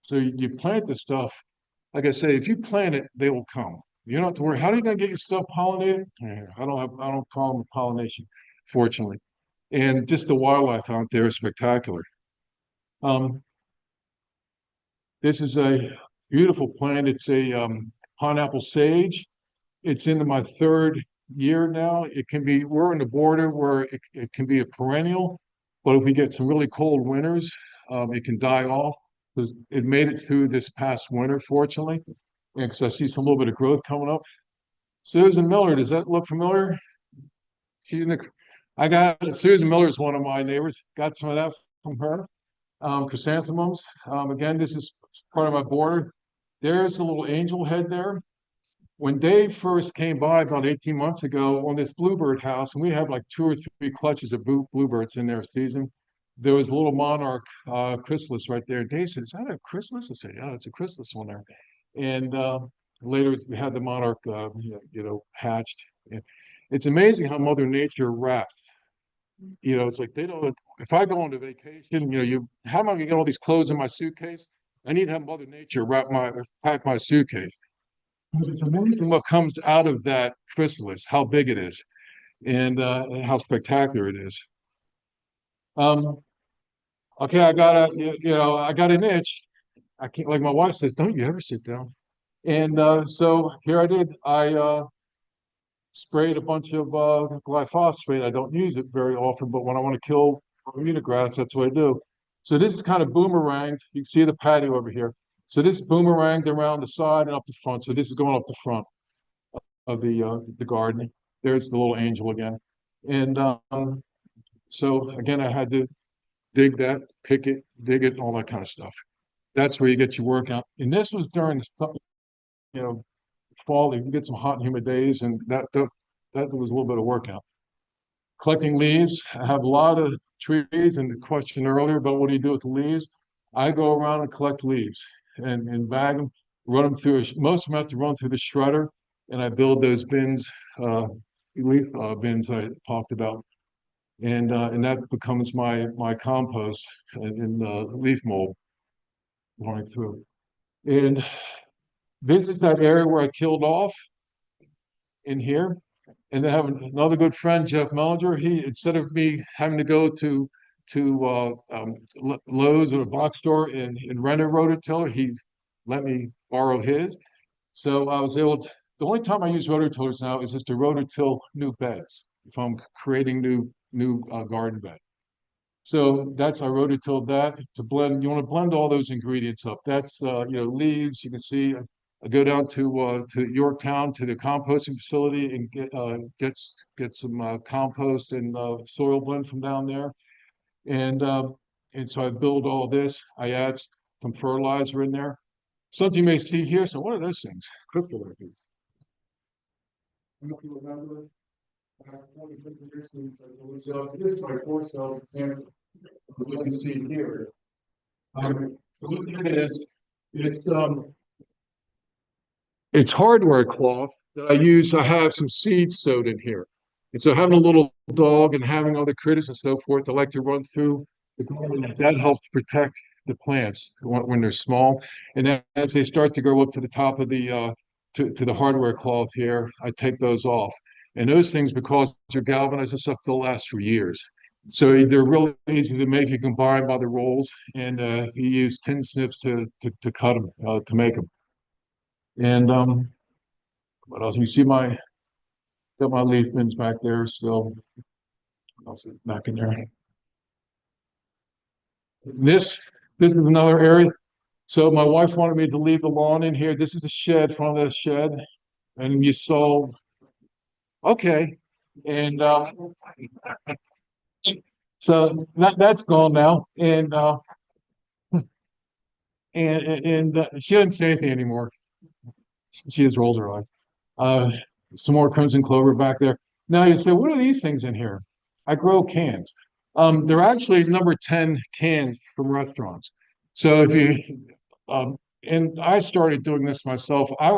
So you plant the stuff, like I say, if you plant it, they will come. You don't have to worry. How are you going to get your stuff pollinated? I don't have problem with pollination, fortunately. And just the wildlife out there is spectacular. This is a beautiful plant. It's a pineapple sage. It's into my 3rd year now. We're in the border where it can be a perennial, but if we get some really cold winters, it can die off. It made it through this past winter, fortunately, because I see some little bit of growth coming up. Susan Miller, does that look familiar? Susan Miller is one of my neighbors. Got some of that from her. Chrysanthemums. Again, this is part of my border. There's a little angel head there. When Dave first came by about 18 months ago on this bluebird house, and we have like 2 or 3 clutches of bluebirds in their season, there was a little monarch chrysalis right there. Dave said, "Is that a chrysalis?" I said, "Yeah, it's a chrysalis one there." And later we had the monarch, hatched. It's amazing how Mother Nature wraps. It's like they don't. If I go on a vacation, how am I gonna get all these clothes in my suitcase? I need to have Mother Nature pack my suitcase. It's amazing what comes out of that chrysalis, how big it is, and how spectacular it is. Okay, I got an itch. I can't, like my wife says, don't you ever sit down. And so here I did. I sprayed a bunch of glyphosate. I don't use it very often, but when I want to kill Bermuda grass, that's what I do. So this is kind of boomeranged. You can see the patio over here. So this boomeranged around the side and up the front. So this is going up the front of the garden. There's the little angel again. And so again, I had to dig that, pick it, dig it, all that kind of stuff. That's where you get your workout. And this was during the fall. You can get some hot and humid days, and that was a little bit of workout. Collecting leaves. I have a lot of trees, and the question earlier about what do you do with the leaves? I go around and collect leaves and bag them, run them through. Most of them have to run through the shredder, and I build those bins, leaf bins I talked about, and that becomes my compost and leaf mold going through. And this is that area where I killed off in here. And I have another good friend, Jeff Mellinger. He, instead of me having to go to Lowe's or a box store and rent a rototiller, he let me borrow his. So I was able to, the only time I use rototillers now is just to rototill new beds, if I'm creating new garden bed. So that's, I rototilled that to blend. You want to blend all those ingredients up. That's leaves. You can see I go down to Yorktown to the composting facility and get some compost and soil blend from down there, and so I build all this. I add some fertilizer in there, Something you may see here. So what are those things? Cryptocurrencies. If you remember, so this is my four cell example. What you see here. So looking at this, it's hardware cloth that I use. I have some seeds sewed in here. And so having a little dog and having other critters and so forth, I like to run through the garden. That helps protect the plants when they're small. And then as they start to grow up to the top of the to the hardware cloth here, I take those off. And those things, because they're galvanized and stuff, they'll last for years. So they're really easy to make. You can buy them by the rolls, and you use tin snips to cut them to make them. And what else? You see got my leaf bins back there still. Also back in there. This is another area. So my wife wanted me to leave the lawn in here. This is the shed, front of the shed, and you saw. Okay, and so that's gone now, and she doesn't say anything anymore. She just rolls her eyes. Uh, some more crimson clover back there. Now you say, what are these things in here? I grow cans. They're actually number 10 cans from restaurants. So if you, and I started doing this myself. I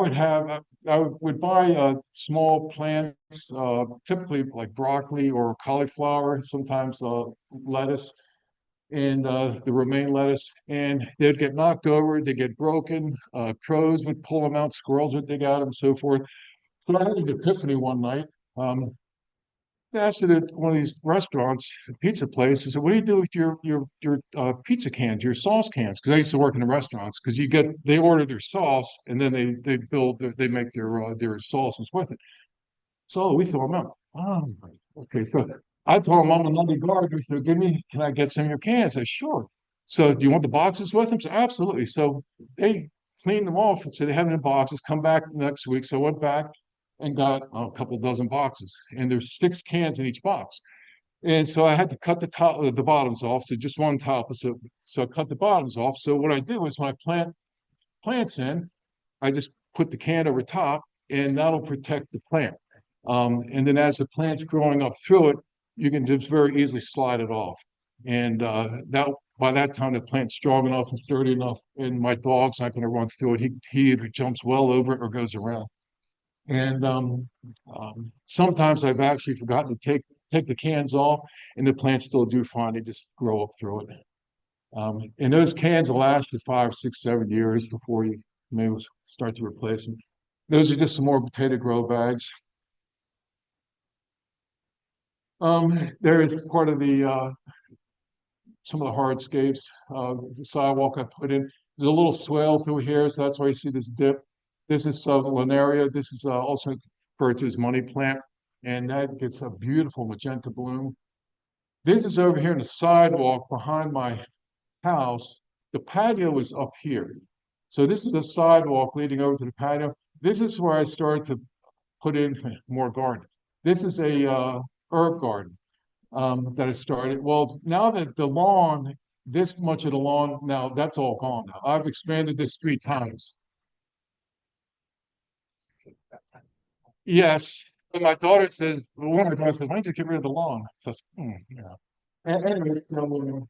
would buy small plants, typically like broccoli or cauliflower, sometimes lettuce and the romaine lettuce, and they'd get knocked over, they'd get broken, crows would pull them out, squirrels would dig out them, and so forth. So I had an epiphany one night. I asked it at one of these restaurants, pizza place. I said, "What do you do with your pizza cans, your sauce cans?" Because I used to work in the restaurants. Because they order their sauce and then they make their sauces with it. So we throw them out. Oh, okay. So I told him I'm another gardener. So can I get some of your cans? I said, sure. So do you want the boxes with them? So absolutely. So they cleaned them off. So they have them in boxes. Come back next week. So I went back and got a couple dozen boxes. And there's 6 cans in each box. And so I had to cut the bottoms off. So just one top. So I cut the bottoms off. So what I do is when I plant plants in, I just put the can over top, and that'll protect the plant. And then as the plant's growing up through it, you can just very easily slide it off. And by that time, the plant's strong enough and sturdy enough, and my dog's not going to run through it. He either jumps well over it or goes around. And sometimes I've actually forgotten to take the cans off, and the plants still do fine. They just grow up through it. And those cans will last you 5, 6, 7 years before you may start to replace them. Those are just some more potato grow bags. There is part of some of the hardscapes, the sidewalk I put in. There's a little swale through here, so that's why you see this dip. This is Linaria. This is also referred to as money plant, and that gets a beautiful magenta bloom. This is over here in the sidewalk behind my house. The patio is up here. So this is the sidewalk leading over to the patio. This is where I started to put in more garden. This is a herb garden that I started. Well, now that the lawn, this much of the lawn, now that's all gone now. I've expanded this 3 times. Yes. And my daughter says, well, one of my daughters says, why don't you get rid of the lawn? So, yeah. Anyway, so,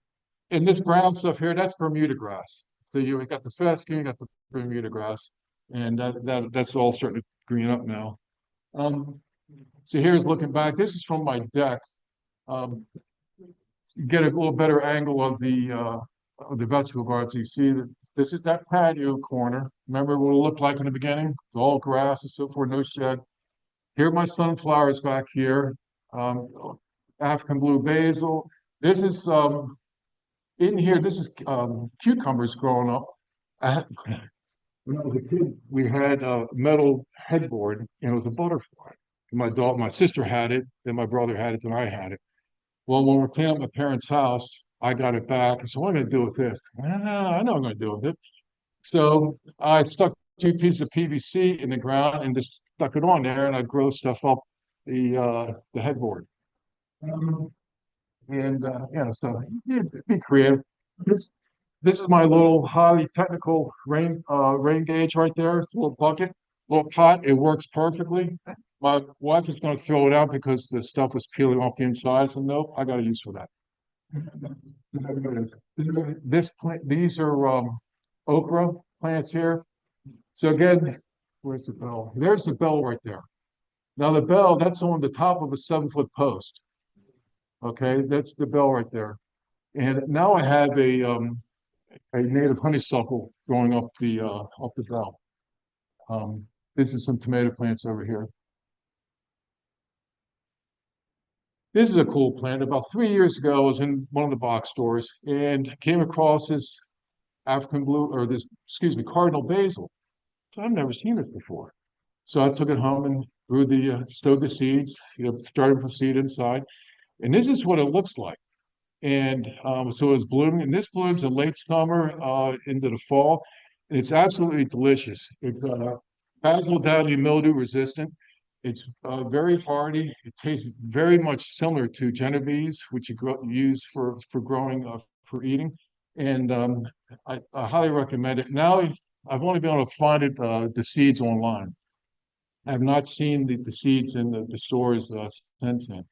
and this brown stuff here, that's Bermuda grass. So you got the fescue, you got the Bermuda grass, and that's all starting to green up now. So here's looking back. This is from my deck. Get a little better angle of the vegetable garden. So you see that this is that patio corner. Remember what it looked like in the beginning? It's all grass and so forth, no shed. Here are my sunflowers back here. African blue basil. This is in here. This is cucumbers growing up. When I was a kid, we had a metal headboard, and it was a butterfly. My sister had it, then my brother had it, then I had it. Well, when we're cleaning up my parents' house, I got it back. I said, what am I going to do with this? I know what I'm going to do with it. So I stuck 2 pieces of PVC in the ground and just stuck it on there, and I grow stuff up the headboard. So yeah, be creative. This is my little highly technical rain gauge right there. It's a little bucket, little pot. It works perfectly. My wife is going to throw it out because the stuff was peeling off the inside. So nope, I got a use for that. These are okra plants here. So again, where's the bell? There's the bell right there. Now the bell, that's on the top of a 7-foot post. Okay, that's the bell right there. And now I have a native honeysuckle growing up the bell. This is some tomato plants over here. This is a cool plant. About 3 years ago, I was in one of the box stores and came across this African blue, or this, excuse me, cardinal basil. So I've never seen this before. So I took it home and stowed the seeds, started from seed inside. And this is what it looks like. And so it's blooming, and this blooms in late summer into the fall. And it's absolutely delicious. It's basil downy mildew resistant. It's very hardy. It tastes very much similar to Genovese, which you use for growing for eating. And I highly recommend it. Now I've only been able to find it the seeds online. I have not seen the seeds in the stores since then.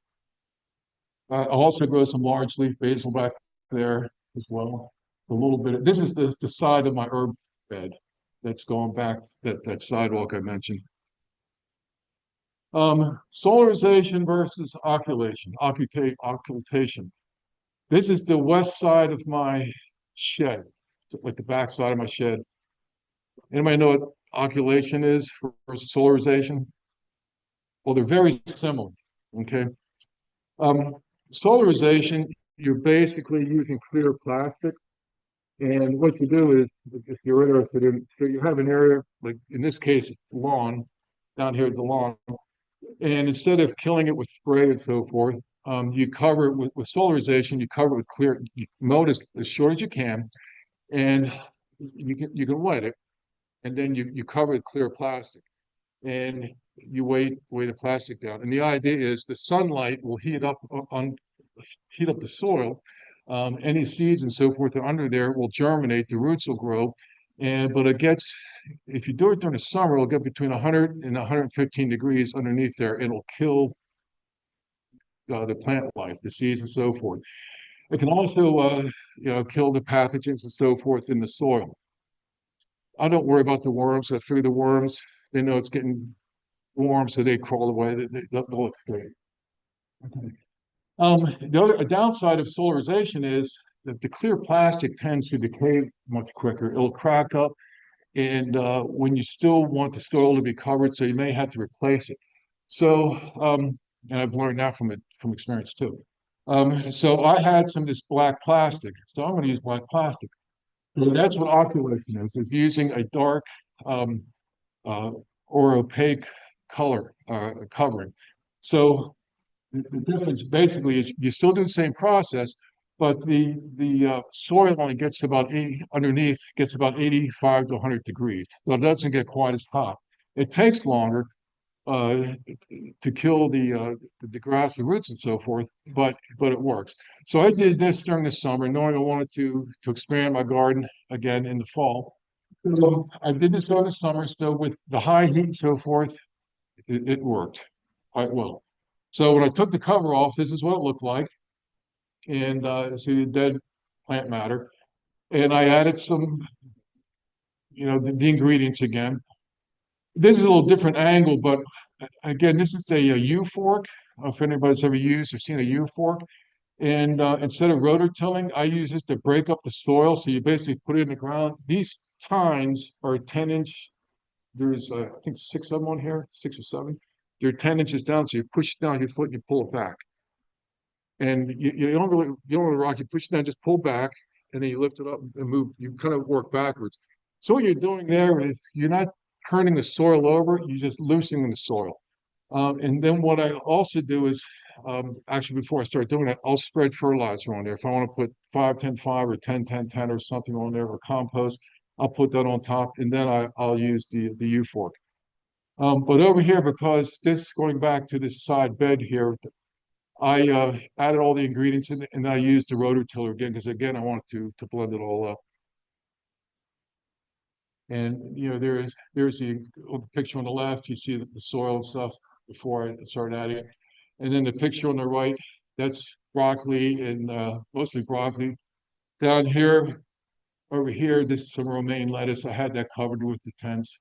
I also grow some large leaf basil back there as well. A little bit. This is the side of my herb bed that's going back that sidewalk I mentioned. Solarization versus occultation. This is the west side of my shed, like the back side of my shed. Anybody know what occultation is versus solarization? Well, they're very similar. Okay. Solarization, you're basically using clear plastic. And what you do is, if you're interested in, so you have an area, like in this case, lawn, down here at the lawn, and instead of killing it with spray and so forth, you cover it with solarization, you cover it with clear, you notice as short as you can, and you can wet it, and then you cover it with clear plastic. And you weigh the plastic down. And the idea is the sunlight will heat up the soil. Any seeds and so forth that are under there will germinate. The roots will grow. But if you do it during the summer, it'll get between 100 and 115 degrees underneath there. It'll kill the plant life, the seeds and so forth. It can also, kill the pathogens and so forth in the soil. I don't worry about the worms. I figure the worms, they know it's getting warm, so they crawl away. They'll look great. Okay. The other downside of solarization is that the clear plastic tends to decay much quicker. It'll crack up, and when you still want the soil to be covered, so you may have to replace it. So, and I've learned that from experience too. So I had some of this black plastic, so I'm going to use black plastic. So that's what occulation is. It's using a dark or opaque color covering. So the difference basically is you still do the same process, but the soil only gets to about 80 underneath, gets about 85 to 100 degrees. So it doesn't get quite as hot. It takes longer to kill the grass and roots and so forth, but it works. So I did this during the summer, knowing I wanted to expand my garden again in the fall. So I did this during the summer. So with the high heat and so forth, it worked quite well. So when I took the cover off, this is what it looked like. And see the dead plant matter. And I added some, the ingredients again. This is a little different angle, but again, this is a U-fork. I don't know if anybody's ever used or seen a U-fork. And instead of rototilling, I use this to break up the soil. So you basically put it in the ground. These tines are 10-inch. There's, I think, 6 of them on here, 6 or 7. They're 10 inches down. So you push it down your foot and you pull it back. And you don't really rock. You push it down, just pull back, and then you lift it up and move. You kind of work backwards. So what you're doing there is you're not turning the soil over. You're just loosening the soil. And then what I also do is, actually before I start doing that, I'll spread fertilizer on there. If I want to put 5-10-5 or 10-10-10 or something on there, or compost, I'll put that on top, and then I'll use the U-fork. But over here, because this, going back to this side bed here, I added all the ingredients in, and then I used the rototiller again, because again, I wanted to blend it all up. And, you know, there's the picture on the left, you see the soil and stuff before I started adding it. And then the picture on the right, that's broccoli and mostly broccoli. Down here, over here, this is some romaine lettuce. I had that covered with the tents.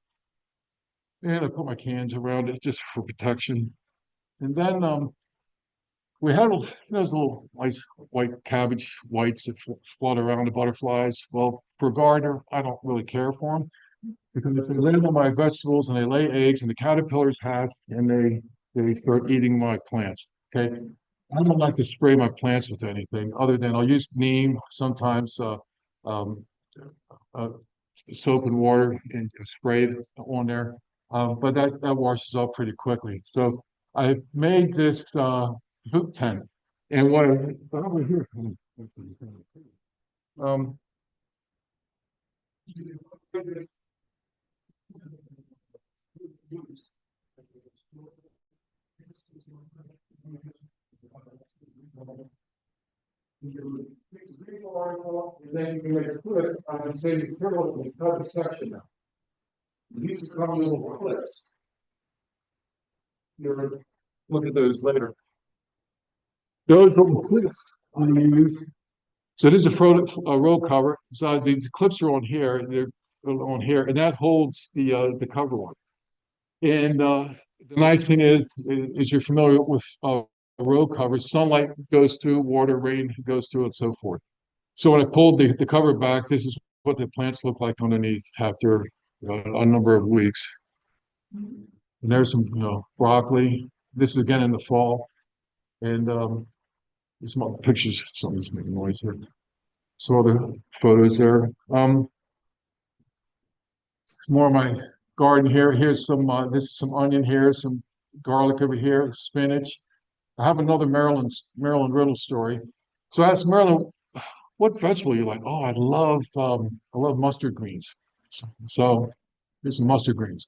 And I put my cans around it just for protection. And then we had those little white cabbage whites that flutter around the butterflies. Well, for a gardener, I don't really care for them because if they land on my vegetables and they lay eggs and the caterpillars hatch and they start eating my plants. Okay. I don't like to spray my plants with anything other than I'll use neem, sometimes um, uh, soap and water and spray it on there. But that washes off pretty quickly. So I made this hoop tent. And what over here, um, then you can make a clip. I can say you cut a section out. These become little clips. Look at those later. Those little clips I use. So this is a row cover. So these clips are on here. They're on here, and that holds the cover on. And the nice thing is you're familiar with row covers. Sunlight goes through, water, rain goes through, and so forth. So when I pulled the cover back, this is what the plants look like underneath after a number of weeks. And there's some, broccoli. This is again in the fall. And there's some other pictures. Something's making noise here. Some other photos there. More of my garden here. Here's some, this is some onion here, some garlic over here, spinach. I have another Maryland Riddle story. So I asked Marilyn, what vegetable you like? Oh, I love mustard greens. So here's some mustard greens.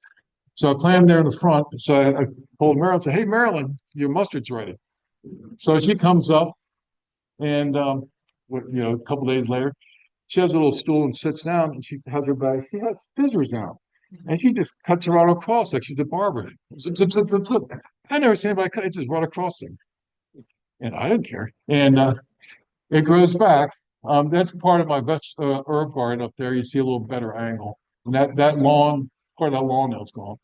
So I planted them there in the front. So I told Marilyn, I said, hey, Marilyn, your mustard's ready. So she comes up and, a couple days later, she has a little stool and sits down and she has her bag. She has scissors now. And she just cuts her right across like she's a barber. Zip, zip, zip, zip, zip. I never seen anybody cut it, just right across them. And I didn't care. And it grows back. That's part of my herb garden up there. You see a little better angle. And that lawn, part of that lawn now is gone.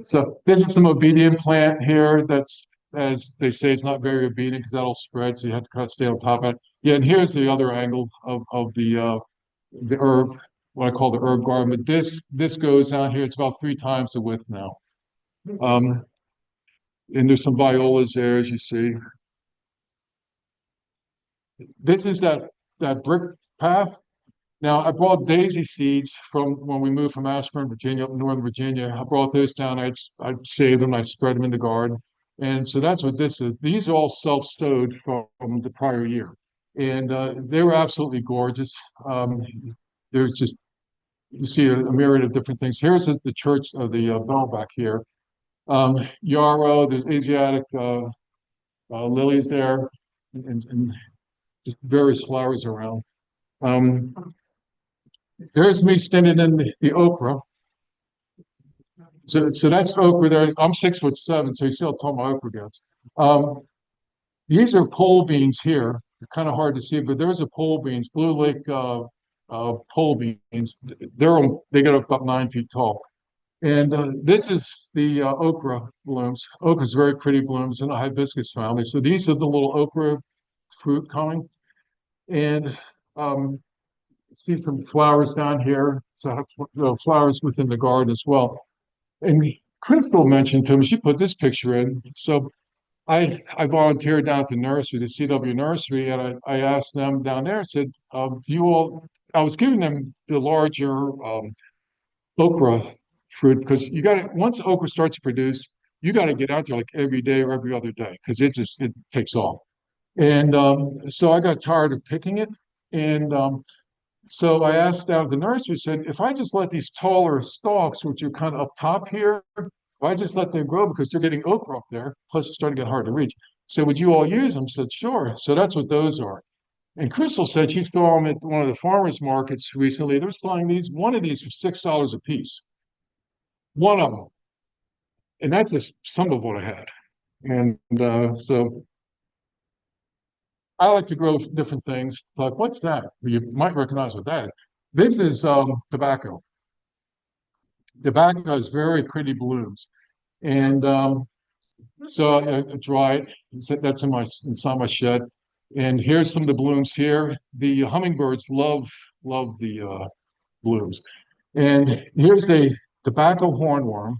So this is some obedient plant here. That's, as they say, it's not very obedient because that'll spread. So you have to kind of stay on top of it. Yeah, and here's the other angle of the herb, what I call the herb garden. But this goes down here. It's about 3 times the width now. And there's some violas there, as you see. This is that brick path. Now, I brought daisy seeds from when we moved from Ashburn, Virginia, Northern Virginia. I brought those down. I'd save them. I spread them in the garden. And so that's what this is. These are all self-stowed from the prior year. And they were absolutely gorgeous. There's just, you see a myriad of different things. Here's the church of the bell back here. Yarrow, there's Asiatic lilies there, and just various flowers around. There's me standing in the okra. So that's okra there. I'm 6'7", so you see how tall my okra gets. These are pole beans here. They're kind of hard to see, but there's a pole beans, Blue Lake pole beans. They get up about 9 feet tall. And this is the okra blooms. Okra is very pretty blooms in the hibiscus family. So these are the little okra fruit coming. And see some flowers down here. So I have flowers within the garden as well. And Crystal mentioned to me, she put this picture in. So I volunteered down at the nursery, the CW nursery, and I asked them down there, I said, I was giving them the larger okra fruit because once okra starts to produce, you got to get out there like every day or every other day because it takes off. And so I got tired of picking it. And so I asked down at the nursery, said, if I just let these taller stalks, which are kind of up top here, if I just let them grow because they're getting okra up there, plus it's starting to get hard to reach. So would you all use them? I said, sure. So that's what those are. And Crystal said she saw them at one of the farmers markets recently. They're selling one of these for $6 a piece. One of them. And that's just some of what I had. And so I like to grow different things. Like, what's that? You might recognize what that is. This is tobacco. Tobacco has very pretty blooms. And so I dry it. That's inside my shed. And here's some of the blooms here. The hummingbirds love the blooms. And here's the tobacco hornworm.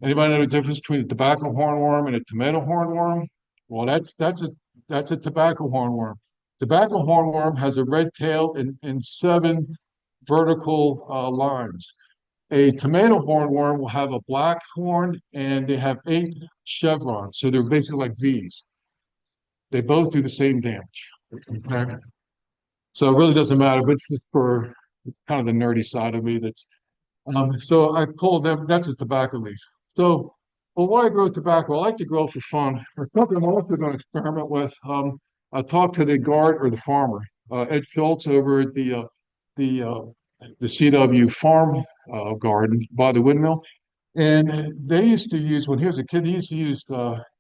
Anybody know the difference between a tobacco hornworm and a tomato hornworm? Well, that's a tobacco hornworm. Tobacco hornworm has a red tail and 7 vertical lines. A tomato hornworm will have a black horn and they have 8 chevrons. So they're basically like V's. They both do the same damage. Okay. So it really doesn't matter, but just for kind of the nerdy side of me, so I pulled them. That's a tobacco leaf. So, well, why I grow tobacco? I like to grow for fun. For something I'm also going to experiment with. I talked to the farmer, Ed Schultz over at the CW farm garden by the windmill. And they used to use, when he was a kid, he used to use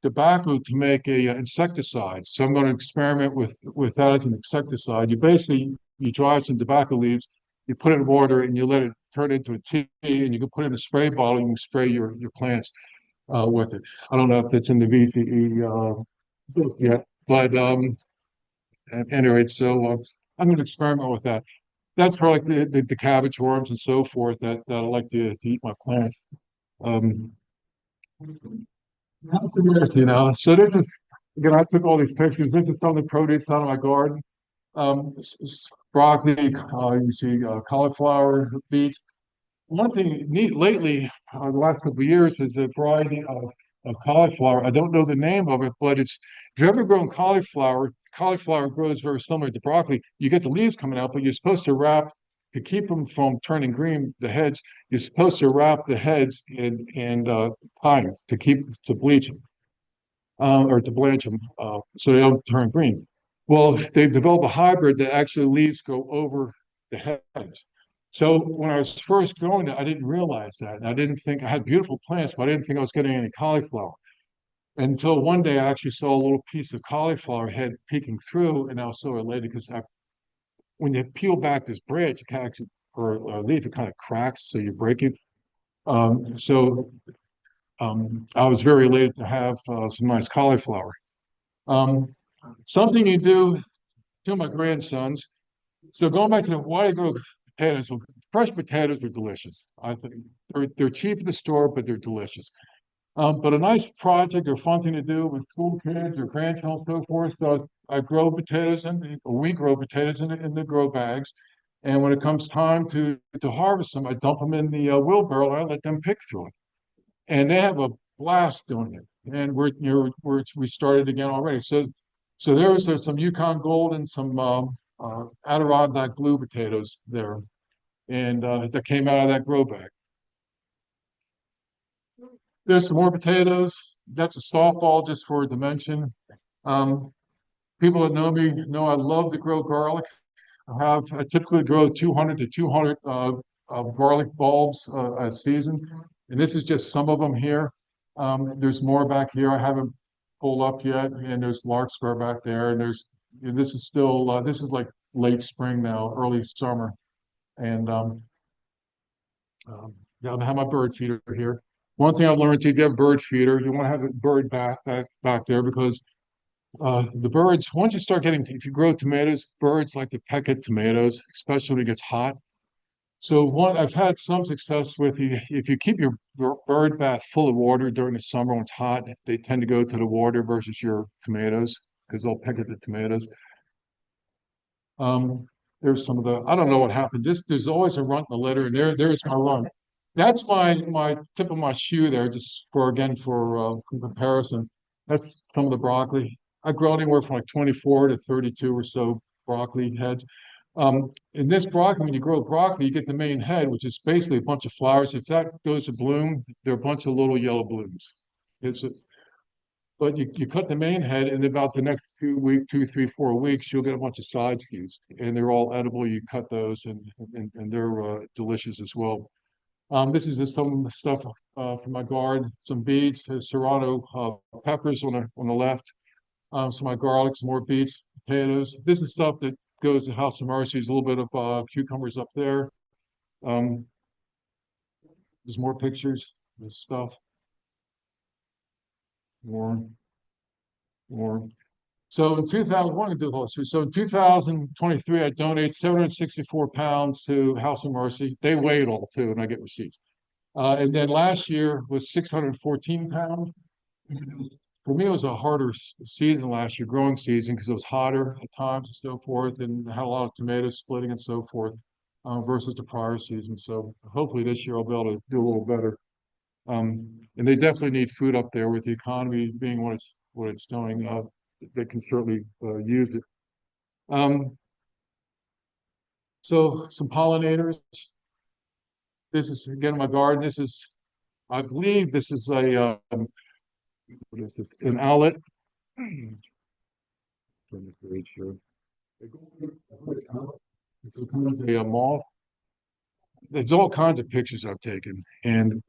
tobacco to make a insecticide. So I'm going to experiment with that as an insecticide. You dry some tobacco leaves, you put it in water, and you let it turn into a tea, and you can put it in a spray bottle. You can spray your plants with it. I don't know if it's in the VCE book yet, but anyway, so I'm going to experiment with that. That's for like the cabbage worms and so forth that I like to eat my plants. You know, so this is, again, I took all these pictures. This is some of the produce out of my garden. Broccoli, you see cauliflower, beets. One thing neat lately, the last couple of years, is the variety of cauliflower. I don't know the name of it, but if you've ever grown cauliflower, cauliflower grows very similar to broccoli. You get the leaves coming out, but you're supposed to to keep them from turning green, the heads, you're supposed to wrap the heads in pine to bleach them or to blanch them so they don't turn green. Well, they've developed a hybrid that actually leaves go over the heads. So when I was first growing it, I didn't realize that. And I didn't think I had beautiful plants, but I didn't think I was getting any cauliflower. Until one day I actually saw a little piece of cauliflower head peeking through, and I was so elated because when you peel back this branch, or leaf, it kind of cracks, so you break it. I was very elated to have some nice cauliflower. Something you do to my grandsons. So going back to why I grow potatoes, well, fresh potatoes are delicious. I think they're cheap at the store, but they're delicious. But a nice project or fun thing to do with school kids or grandchildren and so forth. So we grow potatoes in the grow bags. And when it comes time to harvest them, I dump them in the wheelbarrow and I let them pick through it. And they have a blast doing it. And we started again already. So there was some Yukon Gold and some Adirondack Blue potatoes there, and that came out of that grow bag. There's some more potatoes. That's a softball just for dimension. People that know me know I love to grow garlic. I typically grow 200 to 200 garlic bulbs a season, and this is just some of them here. There's more back here I haven't pulled up yet, and there's larkspur back there, and this is still this is like late spring now, early summer, and yeah, I have my bird feeder here. One thing I learned to get a bird feeder, you want to have a bird back there because the birds, once you start if you grow tomatoes, birds like to peck at tomatoes, especially when it gets hot. So I've had some success with if you keep your bird bath full of water during the summer when it's hot, they tend to go to the water versus your tomatoes because they'll peck at the tomatoes. There's some of I don't know what happened. There's always a runt in the litter, and there's my runt. That's my tip of my shoe there, just for comparison. That's some of the broccoli. I grow anywhere from like 24 to 32 or so broccoli heads. In this broccoli, when you grow broccoli, you get the main head, which is basically a bunch of flowers. If that goes to bloom, there are a bunch of little yellow blooms. But you cut the main head, and about the next 2 weeks, 2, 3, 4 weeks, you'll get a bunch of side shoots, and they're all edible. You cut those, and they're delicious as well. This is just some of the stuff from my garden. Some beets, serrano peppers on the left. Some of my garlic, some more beets, potatoes. This is stuff that goes to House of Mercy. There's a little bit of cucumbers up there. Um, there's more pictures, this stuff. More. So in 2000, I want to do the whole history. So in 2023, I donate 764 pounds to House of Mercy. They weigh it all too, and I get receipts. And then last year was 614 pounds. For me, it was a harder season last year, growing season, because it was hotter at times and so forth, and had a lot of tomatoes splitting and so forth, versus the prior season. So hopefully this year I'll be able to do a little better. And they definitely need food up there with the economy being what it's doing. They can certainly use it. So some pollinators. This is again my garden. This is, I believe, this is a an outlet. It's a moth. There's all kinds of pictures I've taken, and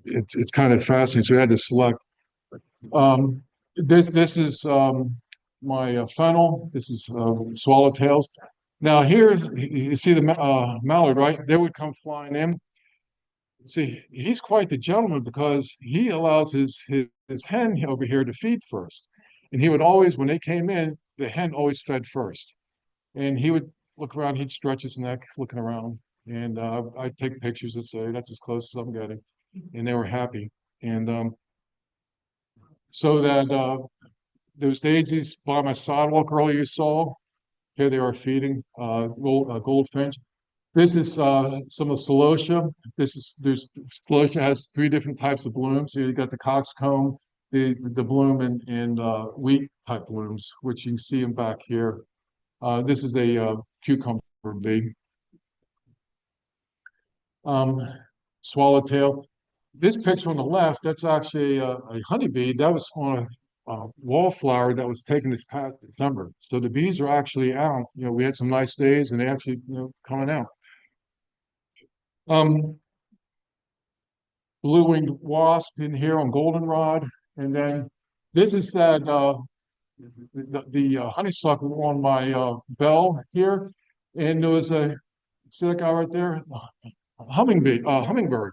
it's kind of fascinating. So I had to select. This is my fennel. This is swallowtails. Now here you see the mallard, right? They would come flying in. See, he's quite the gentleman because he allows his hen over here to feed first. And he would always, when they came in, the hen always fed first. And he would look around, he'd stretch his neck looking around. And I'd take pictures and say, that's as close as I'm getting. And they were happy. And so that those daisies by my sidewalk earlier you saw, here they are feeding goldfinch. This is some of celosia. Celosia has 3 different types of blooms. So you got the coxcomb, the bloom, and wheat type blooms, which you can see them back here. This is a cucumber bee. Swallowtail. This picture on the left, that's actually a honeybee. That was on a wallflower that was taken this past December. So the bees are actually out. We had some nice days, and they actually, coming out. Blue-winged wasp in here on goldenrod, and then this is that the honeysuckle on my bell here, and there was see that guy right there, hummingbird.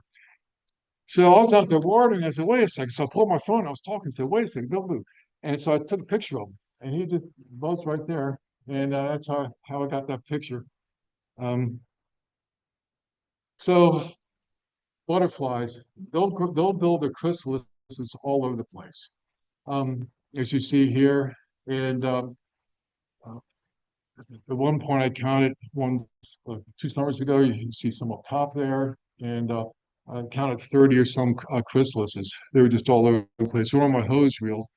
So I was out there watering. I said, "Wait a second." So I pulled my phone. I was talking to him. "Wait a second, don't move." And so I took a picture of him, and he just buzzed right there, and that's how I got that picture. So butterflies, they'll build their chrysalises all over the place, as you see here. And at one point, I counted 2 summers ago. You can see some up top there, and I counted 30 or some chrysalises. They were just all over the place. They were on my hose reels,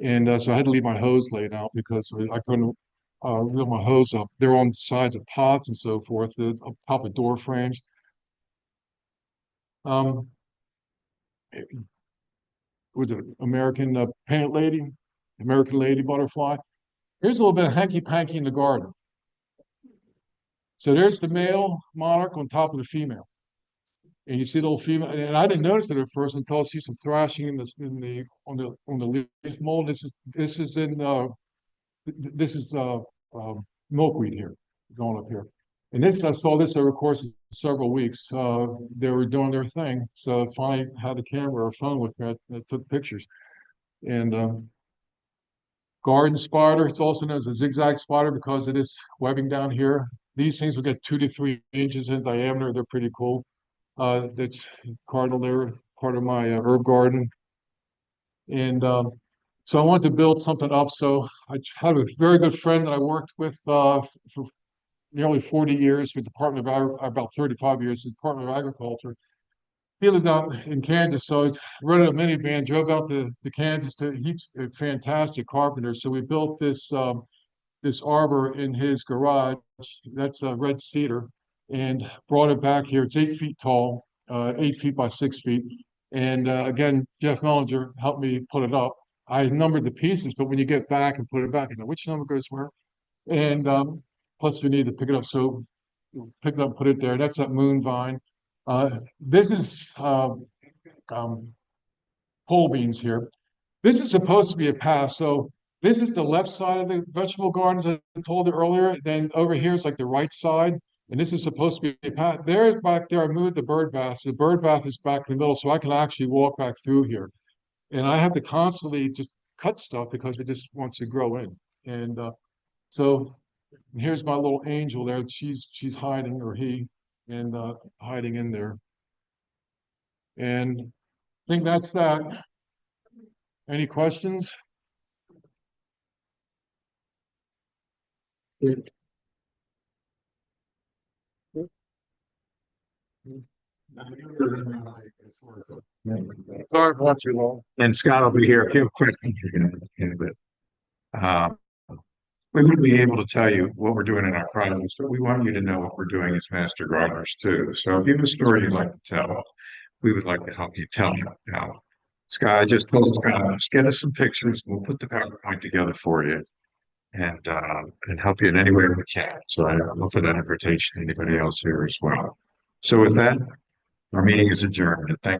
and so I had to leave my hose laid out because I couldn't reel my hose up. They're on sides of pots and so forth, up top of door frames. Was it American painted lady, American lady butterfly? Here's a little bit of hanky-panky in the garden. So there's the male monarch on top of the female. And you see the little female, and I didn't notice it at first until I see some thrashing on the leaf mold. This is milkweed here, going up here. And I saw this over the course of several weeks. They were doing their thing. So I finally had a camera or phone with me. I took pictures. And garden spider, it's also known as a zigzag spider because it is webbing down here. These things will get 2 to 3 inches in diameter. They're pretty cool. That's cardinal there, part of my herb garden. And so I wanted to build something up. So I had a very good friend that I worked with for nearly 40 years with Department of about 35 years, the Department of Agriculture. He lived out in Kansas, so I rented a minivan, drove out to Kansas. He's a fantastic carpenter, so we built this this arbor in his garage. That's a red cedar, and brought it back here. It's 8 feet tall, 8 feet by 6 feet, And again, Jeff Mellinger helped me put it up. I numbered the pieces, but when you get back and put it back, you know which number goes where. And plus you need to pick it up. So you pick it up, put it there. That's that moon vine. This is pole beans here. This is supposed to be a path. So this is the left side of the vegetable gardens, I told you earlier. Then over here is like the right side. And this is supposed to be a path. There, back there, I moved the bird bath. So the bird bath is back in the middle, so I can actually walk back through here. And I have to constantly just cut stuff because it just wants to grow in. And so here's my little angel there. She's hiding, or he, and hiding in there. And I think that's that. Any questions? Sorry for too long. And Scott will be here if you have questions. You're gonna in a bit. We wouldn't be able to tell you what we're doing in our projects, but we want you to know what we're doing as master gardeners too. So if you have a story you'd like to tell, we would like to help you tell it. Now, Scott, I just told Scott, just get us some pictures. We'll put the PowerPoint together for you and help you in any way we can. So I offer that invitation to anybody else here as well. So with that, our meeting is adjourned. Thank